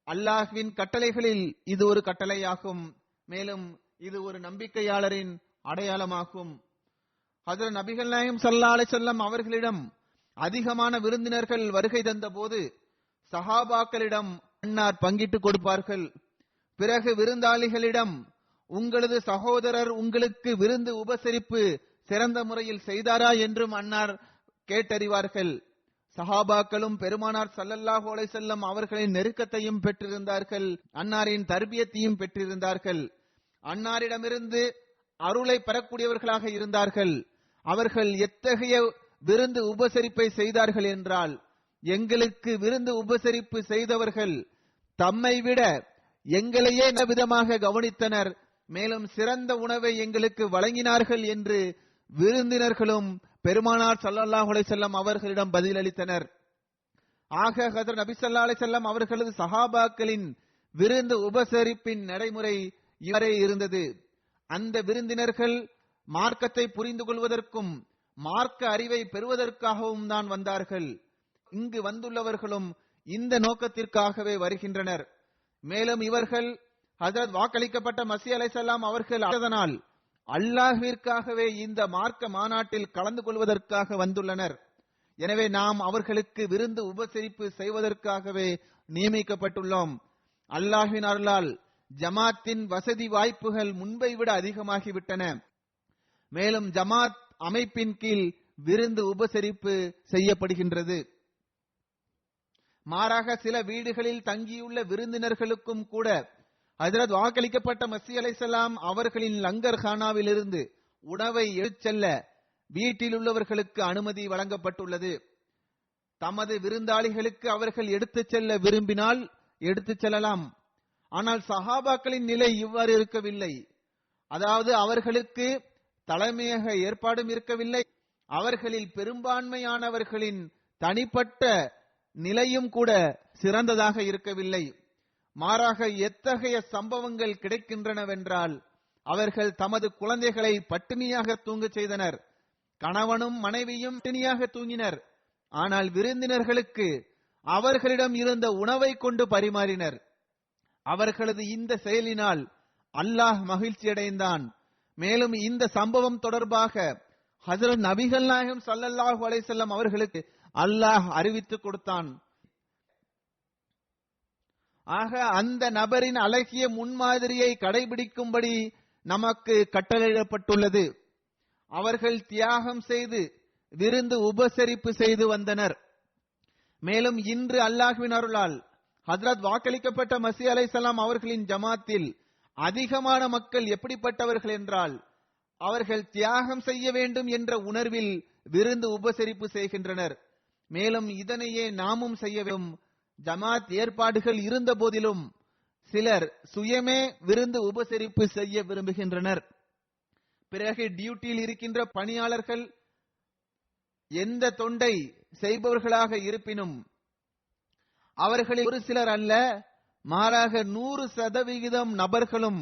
அல்லாஹ்வின் கட்டளைகளில் இது ஒரு கட்டளையாகும். மேலும் இது ஒரு நம்பிக்கையாளரின் அடையாளமாகும். ஹஜ்ரத் நபிகள் நாயகம் ஸல்லல்லாஹு அலைஹி வஸல்லம் அவர்களிடம் அதிகமான விருந்தினர்கள் வருகை தந்த போது சஹாபாக்களிடம் அன்னார் பங்கிட்டுக் கொடுப்பார்கள். பிறகு விருந்தாளிகளிடம், உங்களது சகோதரர் உங்களுக்கு விருந்து உபசரிப்பு சிறந்த முறையில் செய்தாரா என்றும் அன்னார் கேட்டறிவார்கள். சஹாபாக்களும் பெருமானார் ஸல்லல்லாஹு அலைஹி வஸல்லம் அவர்களின் நெருக்கத்தையும் பெற்றிருந்தார்கள், அன்னாரின் தர்பியத்தையும் பெற்றிருந்தார்கள். அன்னாரிடமிருந்து அருளை பெறக்கூடியவர்களாக இருந்தார்கள். அவர்கள் எத்தகைய விருந்து உபசரிப்பை செய்தார்கள் என்றால், எங்களுக்கு விருந்து உபசரிப்பு செய்தவர்கள் தம்மை விட எங்களையே விதமாக கவனித்தனர், மேலும் சிறந்த உணவை எங்களுக்கு வழங்கினார்கள் என்று விருந்தினர்களும் பெருமானார் ஸல்லல்லாஹு அலைஹி வஸல்லம் அவர்களிடம் பதிலளித்தனர். ஆக ஹஜ்ரத் நபி ஸல்லல்லாஹு அலைஹி வஸல்லம் அவர்களது சஹாபாக்களின் விருந்து உபசரிப்பின் நடைமுறை இவரே இருந்தது. அந்த விருந்தினர்கள் மார்க்கத்தை புரிந்து கொள்வதற்கும் மார்க்க அறிவை பெறுவதற்காகவும் தான் வந்தார்கள். இங்கு வந்துள்ளவர்களும் இந்த நோக்கத்திற்காகவே வருகின்றனர். மேலும் இவர்கள் ஹஜ்ரத் வாக்களிக்கப்பட்ட மஸீஹ் அலைஹிஸ்ஸலாம் அவர்கள் அதனால் அல்லாஹ்விற்காகவே இந்த மார்க்க மாநாட்டில் கலந்து கொள்வதற்காக வந்துள்ளனர். எனவே நாம் அவர்களுக்கு விருந்து உபசரிப்பு செய்வதற்காகவே நியமிக்கப்பட்டுள்ளோம். அல்லாஹ்வின் அருளால் ஜமாத்தின் வசதி வாய்ப்புகள் முன்பை விட அதிகமாகிவிட்டன. மேலும் ஜமாத் அமைப்பின் கீழ் விருந்து உபசரிப்பு செய்யப்படுகின்றது. மாறாக சில வீடுகளில் தங்கியுள்ள விருந்தினர்களுக்கும் கூட ஹஜ்ரத் வாக்களிக்கப்பட்ட மஸீஹ் அலைஹிஸ்ஸலாம் அவர்களின் லங்கர் கானாவில் இருந்து உணவை எடுத்துச் செல்ல வீட்டில் உள்ளவர்களுக்கு அனுமதி வழங்கப்பட்டுள்ளது. தமது விருந்தாளிகளுக்கு அவர்கள் எடுத்துச் செல்ல விரும்பினால் எடுத்துச் செல்லலாம். ஆனால் சஹாபாக்களின் நிலை இவ்வாறு இருக்கவில்லை. அதாவது அவர்களுக்கு தலைமையக ஏற்பாடும் இருக்கவில்லை, அவர்களில் பெரும்பான்மையானவர்களின் தனிப்பட்ட நிலையும் கூட சிறந்ததாக இருக்கவில்லை. மாறாக எத்தகைய சம்பவங்கள் கிடைக்கின்றனவென்றால், அவர்கள் தமது குழந்தைகளை பட்டினியாக தூங்கச் செய்தனர், கணவனும் மனைவியும் பட்டினியாக தூங்கினர். ஆனால் விருந்தினர்களுக்கு அவர்களிடம் இருந்த உணவை கொண்டு பரிமாறினர். அவர்களது இந்த செயலினால் அல்லாஹ் மகிழ்ச்சி அடைந்தான். மேலும் இந்த சம்பவம் தொடர்பாக ஹஜ்ரத் நபிகள் நாயகம் ஸல்லல்லாஹு அலைஹி வஸல்லம் அவர்களுக்கு அல்லாஹ் அறிவித்துக் கொடுத்தான். ஆக அந்த நபரின் அழகிய முன்மாதிரியை கடைபிடிக்கும்படி நமக்கு கட்டளையிடப்பட்டுள்ளது. அவர்கள் தியாகம் செய்து விருந்து உபசரிப்பு செய்து வந்தனர். மேலும் இன்று அல்லாஹ்வின் அருளால் ஹஜ்ரத் வாக்களிக்கப்பட்ட மஸீஹ் அலைஹிஸ்ஸலாம் அவர்களின் ஜமாத்தில் அதிகமான மக்கள் எப்படிப்பட்டவர்கள் என்றால், அவர்கள் தியாகம் செய்ய வேண்டும் என்ற உணர்வில் விருந்து உபசரிப்பு செய்கின்றனர். மேலும் இதனையே நாமும் செய்ய வேண்டும். ஜமாத் ஏற்பாடுகள் இருந்த போதிலும் சிலர் சுயமே விருந்து உபசரிப்பு செய்ய விரும்புகின்றனர். பிறகு டியூட்டியில் இருக்கின்ற பணியாளர்கள் எந்த தொண்டை செய்பவர்களாக இருப்பினும் அவர்களில் ஒரு சிலர் அல்ல, மாறாக 100% நபர்களும்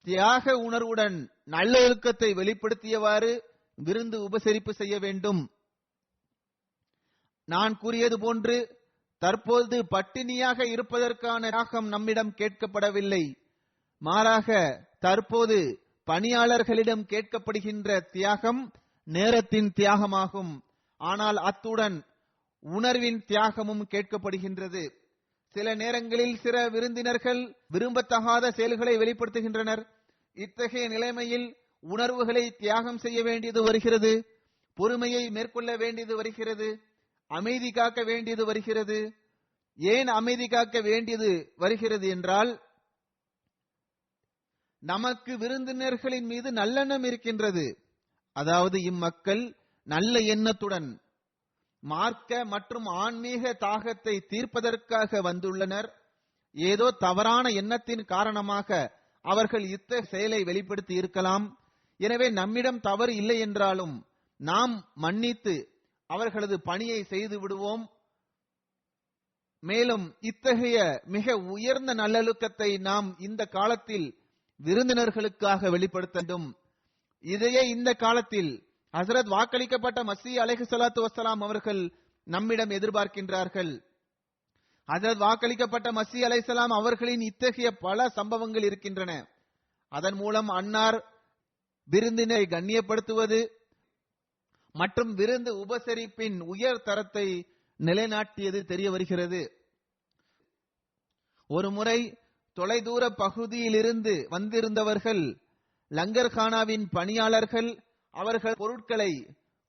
தியாக உணர்வுடன் நல்லொழுக்கத்தை வெளிப்படுத்தியவாறு விருந்து உபசரிப்பு செய்ய வேண்டும். நான் கூறியது போன்று தற்போது பட்டினியாக இருப்பதற்கான தியாகம் நம்மிடம் கேட்கப்படவில்லை. மாறாக தற்போது பணியாளர்களிடம் கேட்கப்படுகின்ற தியாகம் நேரத்தின் தியாகமாகும். ஆனால் அத்துடன் உணர்வின் தியாகமும் கேட்கப்படுகின்றது. சில நேரங்களில் சில விருந்தினர்கள் விரும்பத்தகாத செயல்களை வெளிப்படுத்துகின்றனர். இத்தகைய நிலைமையில் உணர்வுகளை தியாகம் செய்ய வேண்டியது வருகிறது, பொறுமையை மேற்கொள்ள வேண்டியது வருகிறது, அமைதி காக்க வேண்டியது வருகிறது. ஏன் அமைதி காக்க வேண்டியது வருகிறது என்றால், நமக்கு விருந்தினர்களின் மீது நல்லெண்ணம் இருக்கின்றது. அதாவது இம்மக்கள் நல்ல எண்ணத்துடன் மார்க்க மற்றும் ஆன்மீக தாகத்தை தீர்ப்பதற்காக வந்துள்ளனர். ஏதோ தவறான எண்ணத்தின் காரணமாக அவர்கள் இத்தகைய செயலை வெளிப்படுத்தி இருக்கலாம். எனவே நம்மிடம் தவறு இல்லை என்றாலும் நாம் மன்னித்து அவர்களது பணியை செய்து விடுவோம். மேலும் இத்தகைய மிக உயர்ந்த நல்லொழுக்கத்தை நாம் இந்த காலத்தில் விருந்தினர்களுக்காக வெளிப்படுத்த வேண்டும். இதையே இந்த காலத்தில் ஹசரத் வாக்களிக்கப்பட்ட மஸீஹ் அலைஹிஸ்ஸலாத்து வஸ்ஸலாம் அவர்கள் நம்மிடம் எதிர்பார்க்கின்றார்கள். ஹசரத் வாக்களிக்கப்பட்ட மஸீஹ் அலைஹிஸ்ஸலாம் அவர்களின் இத்தகைய பல சம்பவங்கள் இருக்கின்றன. அதன் மூலம் அன்னார் விருந்தினரை கண்ணியப்படுத்துவது மற்றும் விருந்து உபசரிப்பின் உயர் தரத்தை நிலைநாட்டியது தெரிய வருகிறது. ஒரு முறை தொலைதூர பகுதியிலிருந்து வந்திருந்தவர்கள் லங்கர்கானாவின் பணியாளர்கள் அவர்கள் பொருட்களை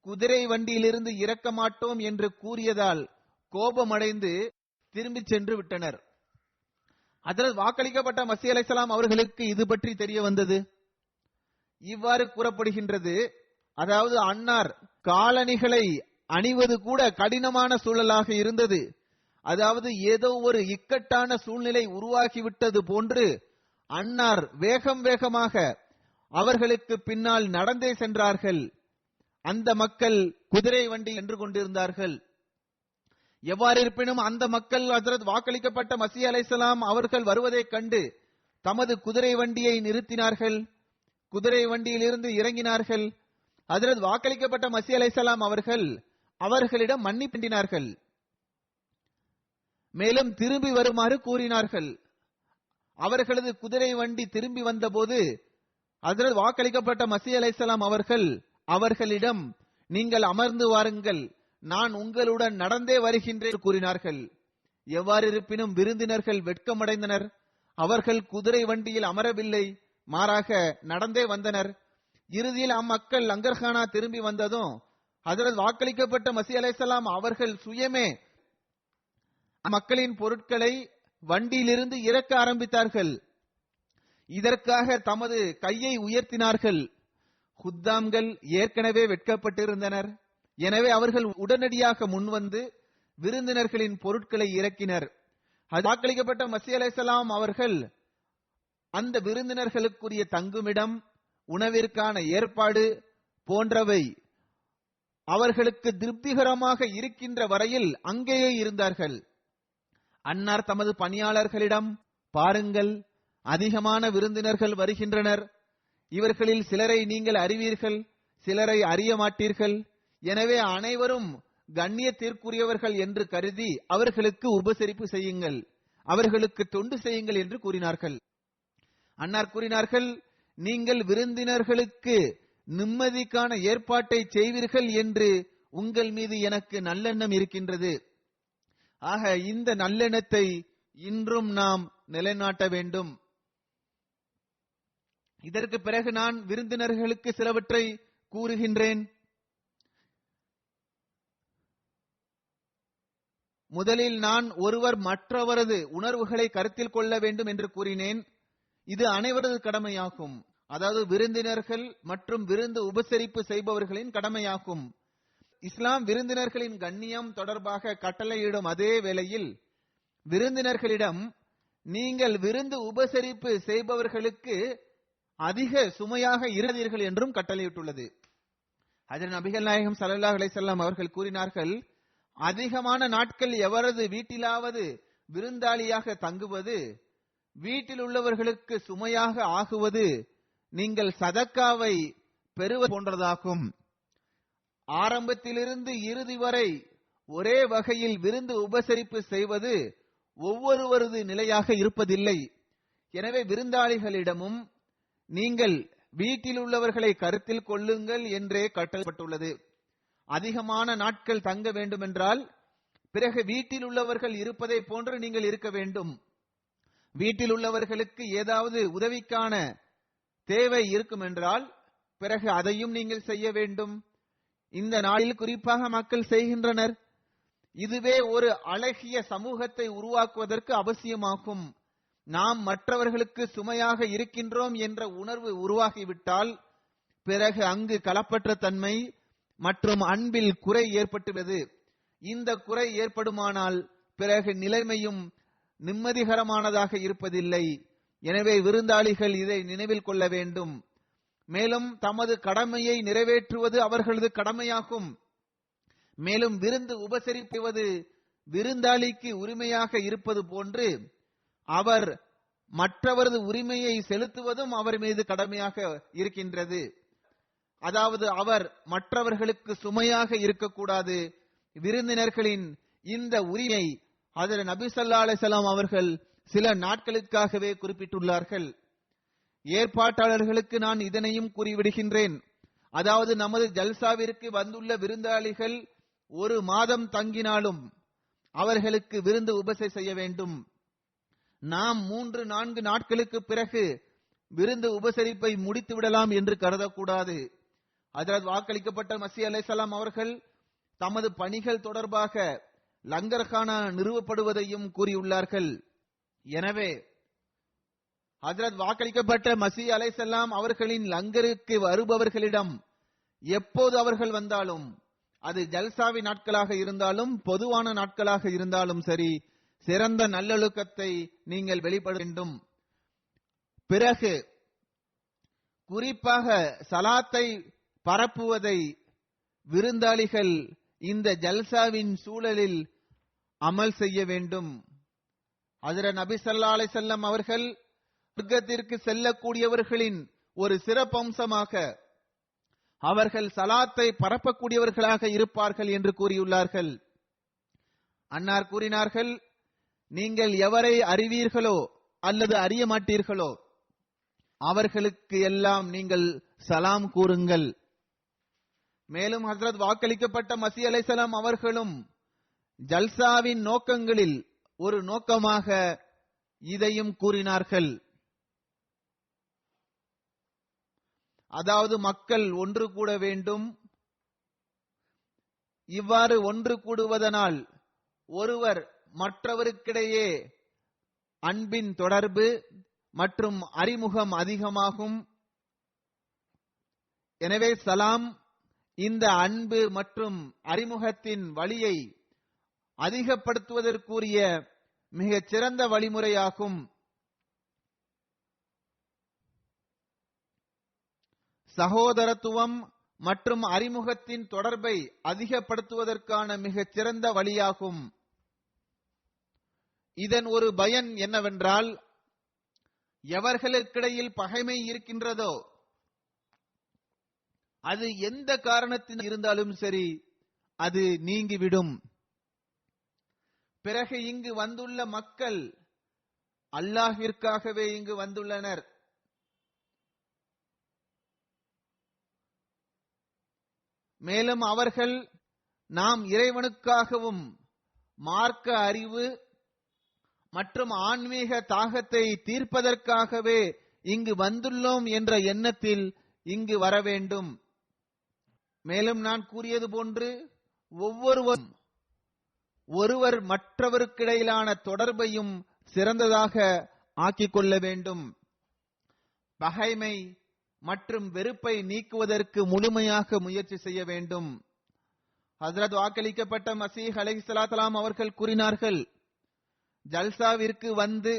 குதிரை வண்டியிலிருந்து இறக்க மாட்டோம் என்று கூறியதால் கோபமடைந்து திரும்பி சென்று விட்டனர். ஹஜ்ரத் வாக்களிக்கப்பட்ட மஸீஹ் அலைஹிஸ்ஸலாம் அவர்களுக்கு இது பற்றி தெரிய வந்தது. இவ்வாறு கூறப்படுகின்றது, அதாவது அன்னார் காலணிகளை அணிவது கூட கடினமான சூழலாக இருந்தது. அதாவது ஏதோ ஒரு இக்கட்டான சூழ்நிலை உருவாகிவிட்டது போன்று அன்னார் வேகம் வேகமாக அவர்களுக்கு பின்னால் நடந்தே சென்றார்கள். அந்த மக்கள் குதிரை வண்டி என்று கொண்டிருந்தார்கள். எவ்வாறு இருப்பினும் அந்த மக்கள் ஹஜ்ரத் வாக்களிக்கப்பட்ட மஸீஹ் அலைஹிஸ்ஸலாம் அவர்கள் வருவதைக் கண்டு தமது குதிரை வண்டியை நிறுத்தினார்கள். குதிரை வண்டியிலிருந்து இறங்கினார்கள். ஹஜ்ரத் வாக்களிக்கப்பட்ட மஸீஹ் அலைஹிஸ்ஸலாம் அவர்கள் அவர்களிடம் மன்னிப்பு வேண்டினார்கள். மேலும் திரும்பி வருமாறு கூறினார்கள். அவர்களது குதிரை வண்டி திரும்பி வந்தபோது ஹஜ்ரத் வாக்களிக்கப்பட்ட மஸீஹ் அலைஹிஸ்ஸலாம் அவர்கள் அவர்களிடம், நீங்கள் அமர்ந்து வாருங்கள், நான் உங்களுடன் நடந்தே வருகின்றேன் கூறினார்கள். எவ்வாறு இருப்பினும் விருந்தினர்கள் வெட்கமடைந்தனர். அவர்கள் குதிரை வண்டியில் அமரவில்லை, மாறாக நடந்தே வந்தனர். இறுதியில் அம்மக்கள் லங்கர்கானா திரும்பி வந்ததும் ஹஜ்ரத் வாக்களிக்கப்பட்ட மஸீஹ் அலைஹிஸ்ஸலாம் அவர்கள் சுயமே மக்களின் பொருட்களை வண்டியிலிருந்து இறக்க ஆரம்பித்தார்கள். இதற்காக தமது கையை உயர்த்தினார்கள். குத்தாம்கள் ஏற்கனவே வெட்கப்பட்டிருந்தனர். எனவே அவர்கள் உடனடியாக முன்வந்து விருந்தினர்களின் பொருட்களை இறக்கினர். வாக்களிக்கப்பட்ட மஸீஹ் அலைஹிஸ்ஸலாம் அவர்கள் அந்த விருந்தினர்களுக்குரிய தங்குமிடம், உணவிற்கான ஏற்பாடு போன்றவை அவர்களுக்கு திருப்திகரமாக இருக்கின்ற வரையில் அங்கேயே இருந்தார்கள். அன்னார் தமது பணியாளர்களிடம், பாருங்கள், அதிகமான விருந்தினர்கள் வருகின்றனர். இவர்களில் சிலரை நீங்கள் அறிவீர்கள், சிலரை அறிய மாட்டீர்கள். எனவே அனைவரும் கண்ணியத்திற்குரியவர்கள் என்று கருதி அவர்களுக்கு உபசரிப்பு செய்யுங்கள், அவர்களுக்கு தொண்டு செய்யுங்கள் என்று கூறினார்கள். அன்னார் கூறினார்கள், நீங்கள் விருந்தினர்களுக்கு நிம்மதிக்கான ஏற்பாட்டை செய்வீர்கள் என்று உங்கள் மீது எனக்கு நல்லெண்ணம் இருக்கின்றது. ஆக இந்த நல்லெண்ணத்தை இன்றும் நாம் நிலைநாட்ட வேண்டும். இதற்கு பிறகு நான் விருந்தினர்களுக்கு சிலவற்றை கூறுகின்றேன். முதலில் நான் ஒருவர் மற்றவரது உணர்வுகளை கருத்தில் கொள்ள வேண்டும் என்று கூறினேன். இது அனைவரது கடமையாகும். அதாவது விருந்தினர்கள் மற்றும் விருந்து உபசரிப்பு செய்பவர்களின் கடமையாகும். இஸ்லாம் விருந்தினர்களின் கண்ணியம் தொடர்பாக கட்டளையிடும் அதே வேளையில் விருந்தினர்களிடம் நீங்கள் விருந்து உபசரிப்பு செய்பவர்களுக்கு அதிக சுமையாக இராதீர்கள் என்றும் கட்டளையிட்டுள்ளது. ஹஜ்ரத் நபிகள் நாயகம் ஸல்லல்லாஹு அலைஹி வஸல்லம் அவர்கள் கூறினார்கள், அதிகமான நாட்கள் எவரது வீட்டிலாவது விருந்தாளியாக தங்குவது வீட்டில் உள்ளவர்களுக்கு சுமையாக ஆகுவது நீங்கள் சதக்காவை பெறுவது போன்றதாகும். ஆரம்பத்திலிருந்து இறுதி வரை ஒரே வகையில் விருந்து உபசரிப்பு செய்வது ஒவ்வொருவரது நிலையாக இருப்பதில்லை. எனவே விருந்தாளிகளிடமும் நீங்கள் வீட்டில் உள்ளவர்களை கருத்தில் கொள்ளுங்கள் என்றே கட்டளைப்பட்டுள்ளது. அதிகமான நாட்கள் தங்க வேண்டுமென்றால் பிறகு வீட்டில் உள்ளவர்கள் இருப்பதை போன்று நீங்கள் இருக்க வேண்டும். வீட்டில் உள்ளவர்களுக்கு ஏதாவது உதவிக்கான தேவை இருக்கும் என்றால் பிறகு அதையும் நீங்கள் செய்ய வேண்டும். இந்த நாளில் குறிப்பாக மக்கள் செய்கின்றனர். இதுவே ஒரு அழகிய சமூகத்தை உருவாக்குவதற்கு அவசியமாகும். நாம் மற்றவர்களுக்கு சுமையாக இருக்கின்றோம் என்ற உணர்வு உருவாகிவிட்டால் பிறகு அங்கு களப்பற்ற தன்மை மற்றும் அன்பில் குறை ஏற்பட்டுள்ளது. இந்த குறை ஏற்படுமானால் பிறகு நிலைமையும் நிம்மதிகரமானதாக இருப்பதில்லை. எனவே விருந்தாளிகள் இதை நினைவில் கொள்ள வேண்டும். மேலும் தமது கடமையை நிறைவேற்றுவது அவர்களது கடமையாகும். மேலும் விருந்து உபசரிப்பது விருந்தாளிக்கு உரிமையாக இருப்பது போன்று அவர் மற்றவரது உரிமையை செலுத்துவதும் அவர் மீது கடமையாக இருக்கின்றது. அதாவது அவர் மற்றவர்களுக்கு சுமையாக இருக்கக்கூடாது. விருந்தினர்களின் இந்த உரிமை ஹஜ்ரத் நபி ஸல்லல்லாஹு அலைஹி வஸல்லம் அவர்கள் சில நாட்களுக்காகவே குறிப்பிட்டுள்ளார்கள். ஏற்பாட்டாளர்களுக்கு நான் இதனையும் கூறிவிடுகின்றேன். அதாவது நமது ஜல்சாவிற்கு வந்துள்ள விருந்தாளிகள் ஒரு மாதம் தங்கினாலும் அவர்களுக்கு விருந்து உபசை செய்ய வேண்டும். நாம் 3-4 நாட்களுக்கு பிறகு விருந்து உபசரிப்பை முடித்து விடலாம் என்று கருதக்கூடாது. ஹஜ்ரத் வாக்களிக்கப்பட்ட மஸீஹ் அலைஹிஸ்ஸலாம் அவர்கள் தமது பணிகள் தொடர்பாக லங்கர்கானா நிறுவப்படுவதையும் கூறியுள்ளார்கள். எனவே ஹஜ்ரத் வாக்களிக்கப்பட்ட மஸீஹ் அலைஹிஸ்ஸலாம் அவர்களின் லங்கருக்கு வருபவர்களிடம் எப்போது அவர்கள் வந்தாலும், அது ஜல்சாவி நாட்களாக இருந்தாலும் பொதுவான நாட்களாக இருந்தாலும் சரி, சிறந்த நல்லொழுக்கத்தை நீங்கள் வெளிப்பட வேண்டும். பிறகு குறிப்பாக சலாத்தை பரப்புவதை விருந்தாளிகள் இந்த ஜல்சாவின் சூழலில் அமல் செய்ய வேண்டும். ஹஜ்ரத் நபி ஸல்லல்லாஹு அலைஹி வஸல்லம் அவர்கள் சொர்க்கத்திற்கு செல்லக்கூடியவர்களின் ஒரு சிறப்பம்சமாக அவர்கள் சலாத்தை பரப்பக்கூடியவர்களாக இருப்பார்கள் என்று கூறியுள்ளார்கள். அன்னார் கூறினார்கள், நீங்கள் எவரை அறிவீர்களோ அல்லது அறிய மாட்டீர்களோ அவர்களுக்கு எல்லாம் நீங்கள் சலாம் கூறுங்கள். மேலும் ஹஜ்ரத் வாக்களிக்கப்பட்ட மஸீஹ் அலைஹிஸ்ஸலாம் அவர்களும் ஜல்சாவின் நோக்கங்களில் ஒரு நோக்கமாக இதையும் கூறினார்கள். அதாவது மக்கள் ஒன்று கூட வேண்டும். இவ்வாறு ஒன்று கூடுவதனால் ஒருவர் மற்றவருக்கிடையே அன்பின் தொடர்பு மற்றும் அறிமுகம் அதிகமாகும். எனவே சலாம் இந்த அன்பு மற்றும் அறிமுகத்தின் வழியை அதிகப்படுத்துவதற்குரிய மிகச் சிறந்த வழிமுறையாகும். சகோதரத்துவம் மற்றும் அறிமுகத்தின் தொடர்பை அதிகப்படுத்துவதற்கான மிகச் சிறந்த வழியாகும். இதன் ஒரு பயன் என்னவென்றால், எவர்களுக்கிடையில் பகைமை இருக்கின்றதோ அது எந்த காரணத்தின் இருந்தாலும் சரி அது நீங்கிவிடும். பிறகு இங்கு வந்துள்ள மக்கள் அல்லாஹ்விற்காகவே இங்கு வந்துள்ளனர். மேலும் அவர்கள் நாம் இறைவனுக்காகவும் மார்க்க அறிவு மற்றும் ஆன்மீக தாகத்தை தீர்ப்பதற்காகவே இங்கு வந்துள்ளோம் என்ற எண்ணத்தில் இங்கு வர வேண்டும். மேலும் நான் கூறியது போன்று ஒவ்வொருவரும் ஒருவர் மற்றவருக்கிடையிலான தொடர்பையும் சிறந்ததாக ஆக்கிக் கொள்ள வேண்டும். பகைமை மற்றும் வெறுப்பை நீக்குவதற்கு முழுமையாக முயற்சி செய்ய வேண்டும். ஹஜ்ரத் வாக்களிக்கப்பட்ட மஸீஹ் அலைஹிஸ்ஸலாத்து வஸ்ஸலாம் அவர்கள் கூறினார்கள், ஜல்சாவிற்கு வந்து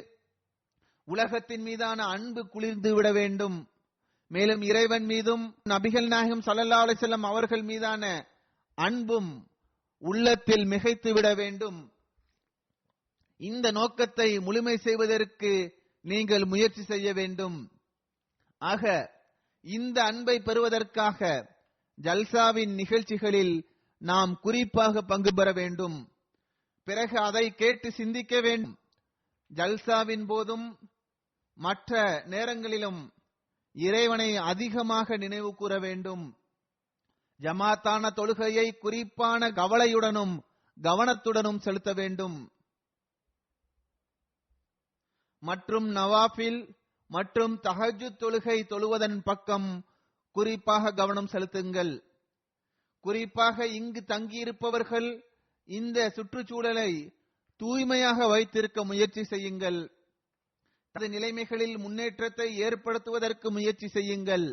உலகத்தின் மீதான அன்பு குளிர்ந்து விட வேண்டும். மேலும் இறைவன் மீதும் நபிகள் நாயகம் ஸல்லல்லாஹு அலைஹி வஸல்லம் அவர்கள் மீதான அன்பும் உள்ளத்தில் மிகைத்து விட வேண்டும். இந்த நோக்கத்தை முழுமை செய்வதற்கு நீங்கள் முயற்சி செய்ய வேண்டும். ஆக இந்த அன்பை பெறுவதற்காக ஜல்சாவின் நிகழ்ச்சிகளில் நாம் குறிப்பாக பங்கு பெற வேண்டும். பிறகு அதை கேட்டு சிந்திக்க வேண்டும். ஜல்சாவின் போதும் மற்ற நேரங்களிலும் இறைவனை அதிகமாக நினைவு கூற வேண்டும். ஜமாத்தான தொழுகையை குறிப்பான கவலையுடனும் கவனத்துடனும் செலுத்த வேண்டும். மற்றும் நவாஃபில் மற்றும் தஹஜ்ஜுத் தொழுகை தொழுவதன் பக்கம் குறிப்பாக கவனம் செலுத்துங்கள். குறிப்பாக இங்கு தங்கியிருப்பவர்கள் இந்த சுற்றுச்சூழலை தூய்மையாக வைத்திருக்க முயற்சி செய்யுங்கள். அந்த நிலைமைகளில் முன்னேற்றத்தை ஏற்படுத்துவதற்கு முயற்சி செய்யுங்கள்.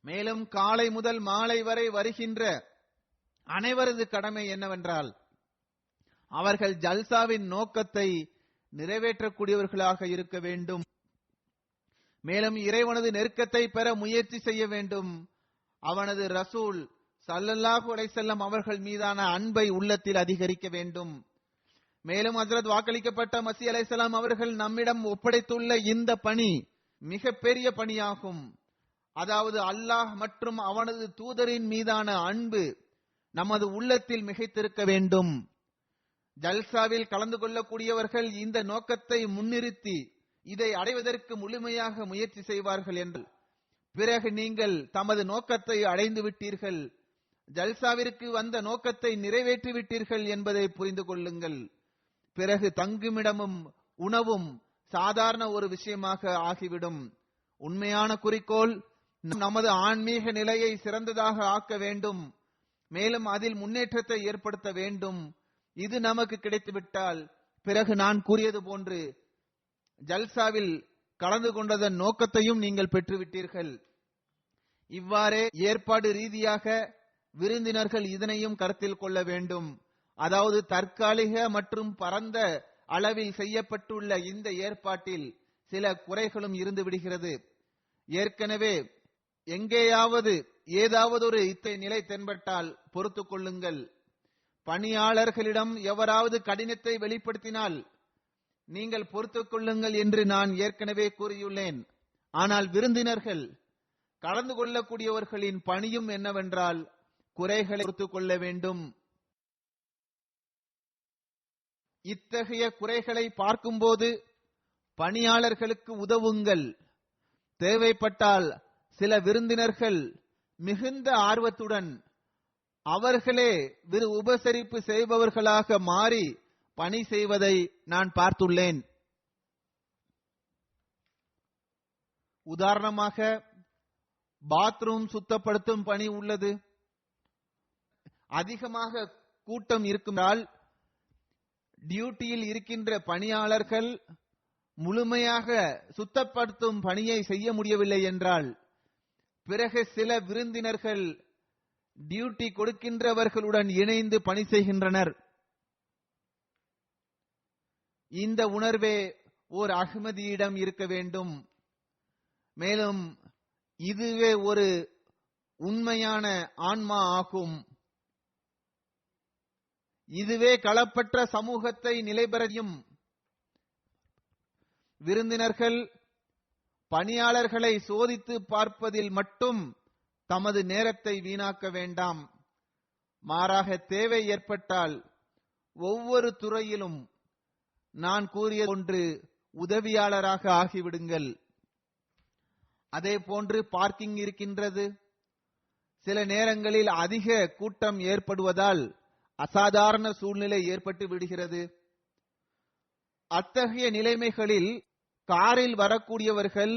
மேலும் காலை முதல் மாலை வரை வருகின்ற அனைவரது கடமை என்னவென்றால் அவர்கள் ஜல்சாவின் நோக்கத்தை நிறைவேற்றக்கூடியவர்களாக இருக்க வேண்டும். மேலும் இறைவனது நெருக்கத்தை பெற முயற்சி செய்ய வேண்டும். அவனது ரசூல் ஸல்லல்லாஹு அலைஹி வஸல்லம் அவர்கள் மீதான அன்பை உள்ளத்தில் அதிகரிக்க வேண்டும். மேலும் ஹஜ்ரத் வாக்களிக்கப்பட்ட மஸீஹ் அலைஹிஸ்ஸலாம் அவர்கள் நம்மிடம் ஒப்படைத்துள்ள இந்த பணி மிகப்பெரிய பணியாகும். அதாவது அல்லாஹ் மற்றும் அவனது தூதரின் மீதான அன்பு நமது உள்ளத்தில் மிகைத்திருக்க வேண்டும். ஜல்சாவில் கலந்து கொள்ளக்கூடியவர்கள் இந்த நோக்கத்தை முன்னிறுத்தி இதை அடைவதற்கு முழுமையாக முயற்சி செய்வார்கள் என்று பிறகு நீங்கள் தமது நோக்கத்தை அடைந்து விட்டீர்கள், ஜல்சாவிற்கு வந்த நோக்கத்தை நிறைவேற்றி விட்டீர்கள் என்பதை புரிந்து கொள்ளுங்கள். பிறகு தங்குமிடமும் உணவும் சாதாரண ஒரு விஷயமாக ஆகிவிடும். உண்மையான குறிக்கோள் நமது ஆன்மீக நிலையை சிறந்ததாக ஆக்க வேண்டும். மேலும் அதில் முன்னேற்றத்தை ஏற்படுத்த வேண்டும். இது நமக்கு கிடைத்துவிட்டால் பிறகு நான் கூறியது போன்று ஜல்சாவில் கலந்து கொண்டதன் நோக்கத்தையும் நீங்கள் பெற்றுவிட்டீர்கள். இவ்வாறே ஏற்பாடு ரீதியாக விருந்தினர்கள் இதனையும் கருத்தில் கொள்ள வேண்டும். அதாவது தற்காலிக மற்றும் பரந்த அளவில் செய்யப்பட்டுள்ள இந்த ஏற்பாட்டில் சில குறைகளும் இருந்து விடுகிறது. ஏற்கனவே எங்கேயாவது ஏதாவது ஒரு நிலை தென்பட்டால் பொறுத்துக் கொள்ளுங்கள். பணியாளர்களிடம் எவராவது கடினத்தை வெளிப்படுத்தினால் நீங்கள் பொறுத்துக் கொள்ளுங்கள் என்று நான் ஏற்கனவே கூறியுள்ளேன். ஆனால் விருந்தினர்கள் கலந்து கொள்ளக்கூடியவர்களின் பணியும் என்னவென்றால் குறைகளை பொறுத்துக் கொள்ள வேண்டும். இத்தகைய குறைகளை பார்க்கும்போது பணியாளர்களுக்கு உதவுங்கள். தேவைப்பட்டால் சில விருந்தினர்கள் மிகுந்த ஆர்வத்துடன் அவர்களே உபசரிப்பு செய்பவர்களாக மாறி பணி செய்வதை நான் பார்த்துள்ளேன். உதாரணமாக பாத்ரூம் சுத்தப்படுத்தும் பணி உள்ளது. அதிகமாக கூட்டம் இருக்குமால் டியூட்டியில் இருக்கின்ற பணியாளர்கள் முழுமையாக சுத்தப்படுத்தும் பணியை செய்ய முடியவில்லை என்றால் பிறகு சில விருந்தினர்கள் டியூட்டி கொடுக்கின்றவர்களுடன் இணைந்து பணி செய்கின்றனர். இந்த உணர்வே ஓர் அஹ்மதியிடம் இருக்க வேண்டும். மேலும் இதுவே ஒரு உண்மையான ஆன்மா ஆகும். இதுவே களப்பற்ற சமூகத்தை நிலைபெறையும். விருந்தினர்கள் பணியாளர்களை சோதித்து பார்ப்பதில் மட்டும் தமது நேரத்தை வீணாக்க வேண்டாம். மாறாக தேவை ஏற்பட்டால் ஒவ்வொரு துறையிலும் நான் கூறிய போன்று உதவியாளராக ஆகிவிடுங்கள். அதே போன்று பார்க்கிங் இருக்கின்றது. சில நேரங்களில் அதிக கூட்டம் ஏற்படுவதால் அசாதாரண சூழ்நிலை ஏற்பட்டு விடுகிறது. அத்தகைய நிலைமைகளில் காரில் வரக்கூடியவர்கள்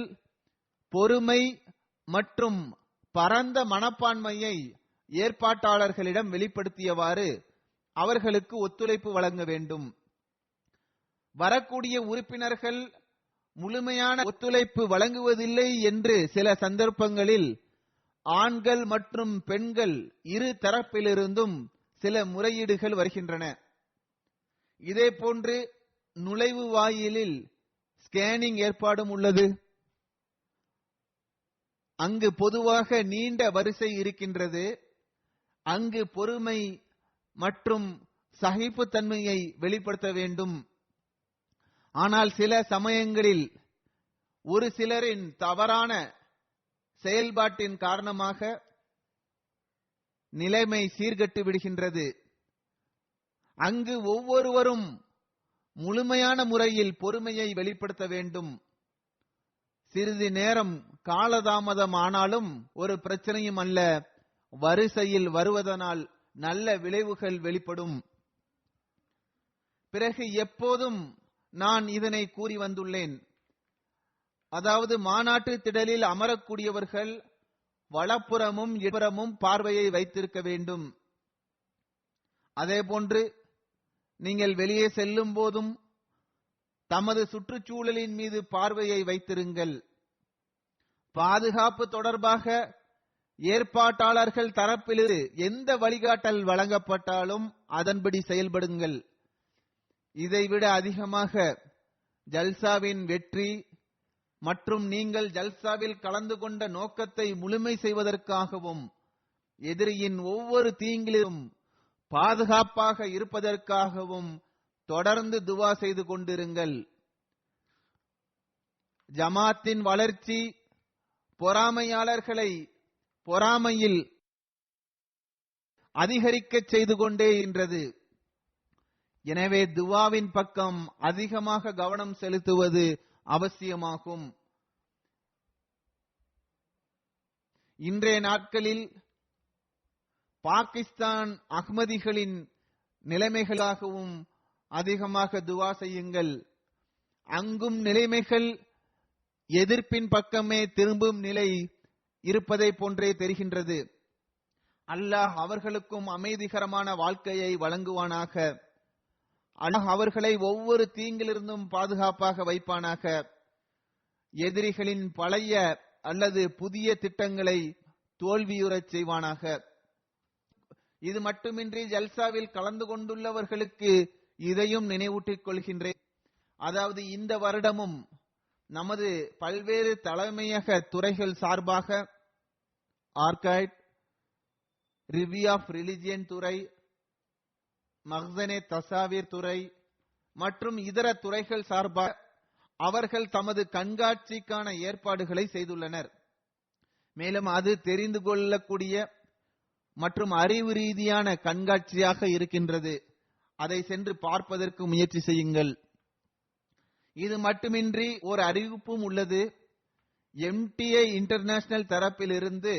பொறுமை மற்றும் பரந்த மனப்பான்மையை ஏற்பாட்டாளர்களிடம் வெளிப்படுத்தியவாறு அவர்களுக்கு ஒத்துழைப்பு வழங்க வேண்டும். வரக்கூடிய உறுப்பினர்கள் முழுமையான ஒத்துழைப்பு வழங்குவதில்லை என்று சில சந்தர்ப்பங்களில் ஆண்கள் மற்றும் பெண்கள் இரு தரப்பிலிருந்தும் சில முறையீடுகள் வருகின்றன. இதே போன்று நுழைவு வாயிலில் ஸ்கேனிங் ஏற்பாடும் உள்ளது. அங்கு பொதுவாக நீண்ட வரிசை இருக்கின்றது. அங்கு பொறுமை மற்றும் சகிப்புத்தன்மையை வெளிப்படுத்த வேண்டும். ஆனால் சில சமயங்களில் ஒரு சிலரின் தவறான செயல்பாட்டின் காரணமாக நிலைமை சீர்கெட்டு விடுகின்றது. அங்கு ஒவ்வொருவரும் முழுமையான முறையில் பொறுமையை வெளிப்படுத்த வேண்டும். சிறிது நேரம் காலதாமதம் ஆனாலும் ஒரு பிரச்சனையும் அல்ல. வரிசையில் வருவதனால் நல்ல விளைவுகள் வெளிப்படும். பிறகு எப்போதும் நான் இதனை கூறி வந்துள்ளேன். அதாவது மாநாட்டு திடலில் அமரக்கூடியவர்கள் வலப்புறமும் இடப்புறமும் பார்வையை வைத்திருக்க வேண்டும். அதேபோன்று நீங்கள் வெளியே செல்லும் போதும் தமது சுற்றுச்சூழலின் மீது பார்வையை வைத்திருங்கள். பாதுகாப்பு தொடர்பாக ஏற்பாட்டாளர்கள் தரப்பிலிருந்து எந்த வழிகாட்டல் வழங்கப்பட்டாலும் அதன்படி செயல்படுங்கள். இதைவிட அதிகமாக ஜல்சாவின் வெற்றி மற்றும் நீங்கள் ஜல்சாவில் கலந்து கொண்ட நோக்கத்தை முழுமை செய்வதற்காகவும் எதிரியின் ஒவ்வொரு தீங்கிலும் பாதுகாப்பாக இருப்பதற்காகவும் தொடர்ந்து துவா செய்து கொண்டிருங்கள். ஜமாத்தின் வளர்ச்சி பொறாமையாளர்களை பொறாமையில் அதிகரிக்க செய்து கொண்டே இருக்கின்றது. எனவே துவாவின் பக்கம் அதிகமாக கவனம் செலுத்துவது அவசியமாகும். இன்றைய நாட்களில் பாகிஸ்தான் அஹ்மதிகளின் நிலைமைகளாகவும் அதிகமாக துவா செய்யுங்கள். அங்கும் நிலைமைகள் எதிர்ப்பின் பக்கமே திரும்பும் நிலை இருப்பதை போன்றே தெரிகின்றது. அல்லாஹ் அவர்களுக்கும் அமைதிகரமான வாழ்க்கையை வழங்குவானாக. அல்லாஹ் அவர்களை ஒவ்வொரு தீங்கிலிருந்தும் பாதுகாப்பாக வைப்பானாக. எதிரிகளின் பழைய அல்லது புதிய திட்டங்களை தோல்வியுறச் செய்வானாக. இது மட்டுமின்றி ஜல்சாவில் கலந்து கொண்டுள்ளவர்களுக்கு இதையும் நினைவூட்டிக் கொள்கின்றேன். அதாவது இந்த வருடமும் நமது பல்வேறு தலைமையக துறைகள் சார்பாக ஆர்கைட், ரிவ்யூ ஆஃப் ரிலிஜியன் துறை, மக்சனே தசாவீர் துறை மற்றும் இதர துறைகள் சார்பாக அவர்கள் தமது கண்காட்சிக்கான ஏற்பாடுகளை செய்துள்ளனர். மேலும் அது தெரிந்து கொள்ளக்கூடிய மற்றும் அறிவு ரீதியான கண்காட்சியாக இருக்கின்றது. அதை சென்று பார்ப்பதற்கு முயற்சி செய்யுங்கள். இது மட்டுமின்றி ஒரு அறிவிப்பும் உள்ளது. MTA இன்டர்நேஷனல் தரப்பிலிருந்து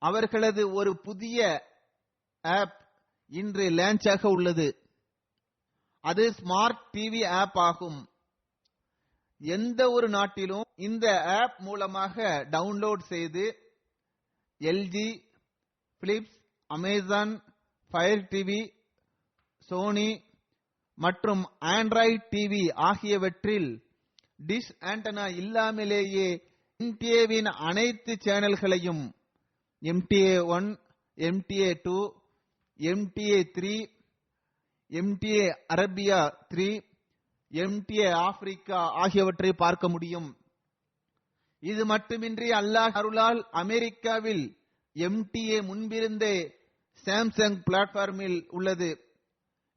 அவர்களது ஒரு புதிய ஆப் இன்று லான்ச் ஆக உள்ளது. அது ஸ்மார்ட் டிவி ஆப் ஆகும். எந்த ஒரு நாட்டிலும் இந்த ஆப் மூலமாக டவுன்லோட் செய்து LG, Philips, Amazon, Fire TV, Sony மற்றும் ஆண்ட்ராய்டு டிவி ஆகியவற்றில் டிஷ் ஆண்டனா இல்லாமலேயே MTA-வின் அனைத்து சேனல்களையும் MTA 1, MTA 2, MTA 3, MTA Arabia 3, MTA Africa ஆகியவற்றை பார்க்க முடியும். இது மட்டுமின்றி அல்லாஹ் அருளால் அமெரிக்காவில் MTA முன்பிருந்தே சாம்சங் பிளாட்பார்மில் உள்ளது.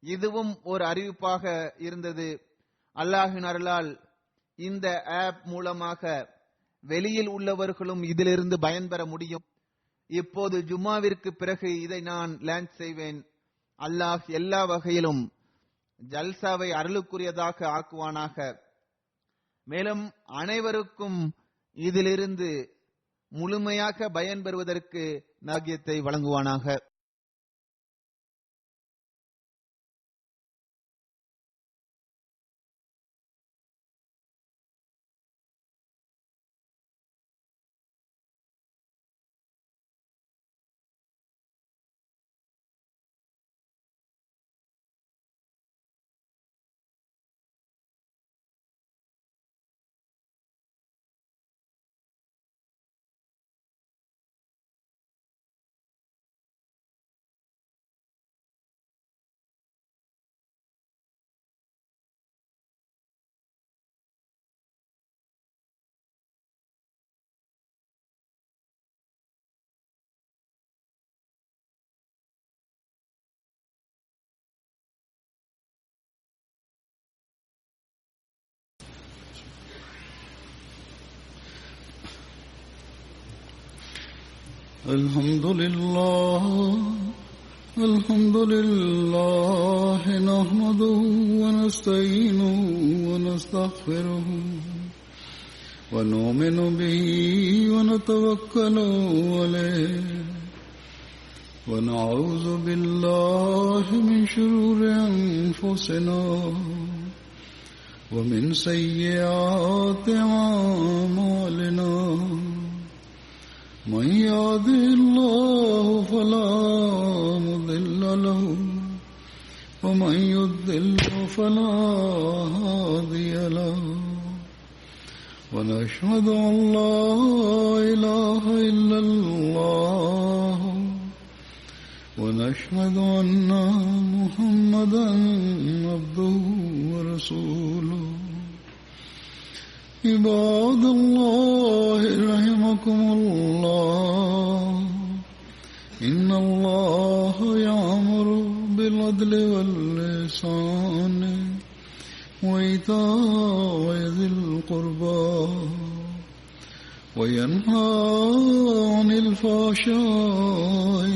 இதுவும் ஒரு அறிவிப்பாக இருந்தது. அல்லாஹின் அருளால் இந்த ஆப் மூலமாக வெளியில் உள்ளவர்களும் இதிலிருந்து பயன்பெற முடியும். இப்போது ஜும்மாவிற்கு பிறகு இதை நான் லான்ச் செய்வேன். அல்லாஹ் எல்லா வகையிலும் ஜல்சாவை அருளுக்குரியதாக ஆக்குவானாக. மேலும் அனைவருக்கும் இதிலிருந்து முழுமையாக பயன்பெறுவதற்கு பாக்கியத்தை வழங்குவானாக. الحمد لله نحمده ونستعينه ونستغفره ونؤمن به ونتوكل عليه ونعوذ بالله من شرور أنفسنا ومن سيئات أعمالنا من يهده الله فلا مضل له ومن يضلل فلا هادي له ونشهد أن لا إله إلا الله ونشهد أن محمدا عبده ورسوله عباد الله رحمكم الله إن الله يأمر بالعدل والإحسان وإيتاء ذي القربى وينهى عن الفحشاء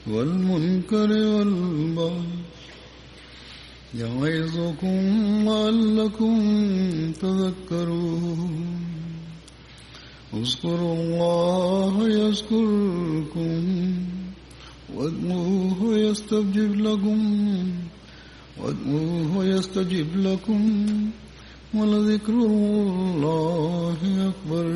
والمنكر والبغي يعظكم لعلكم تذكرون اذكروا الله يذكركم وادعوه يستجب لكم ولذكر الله أكبر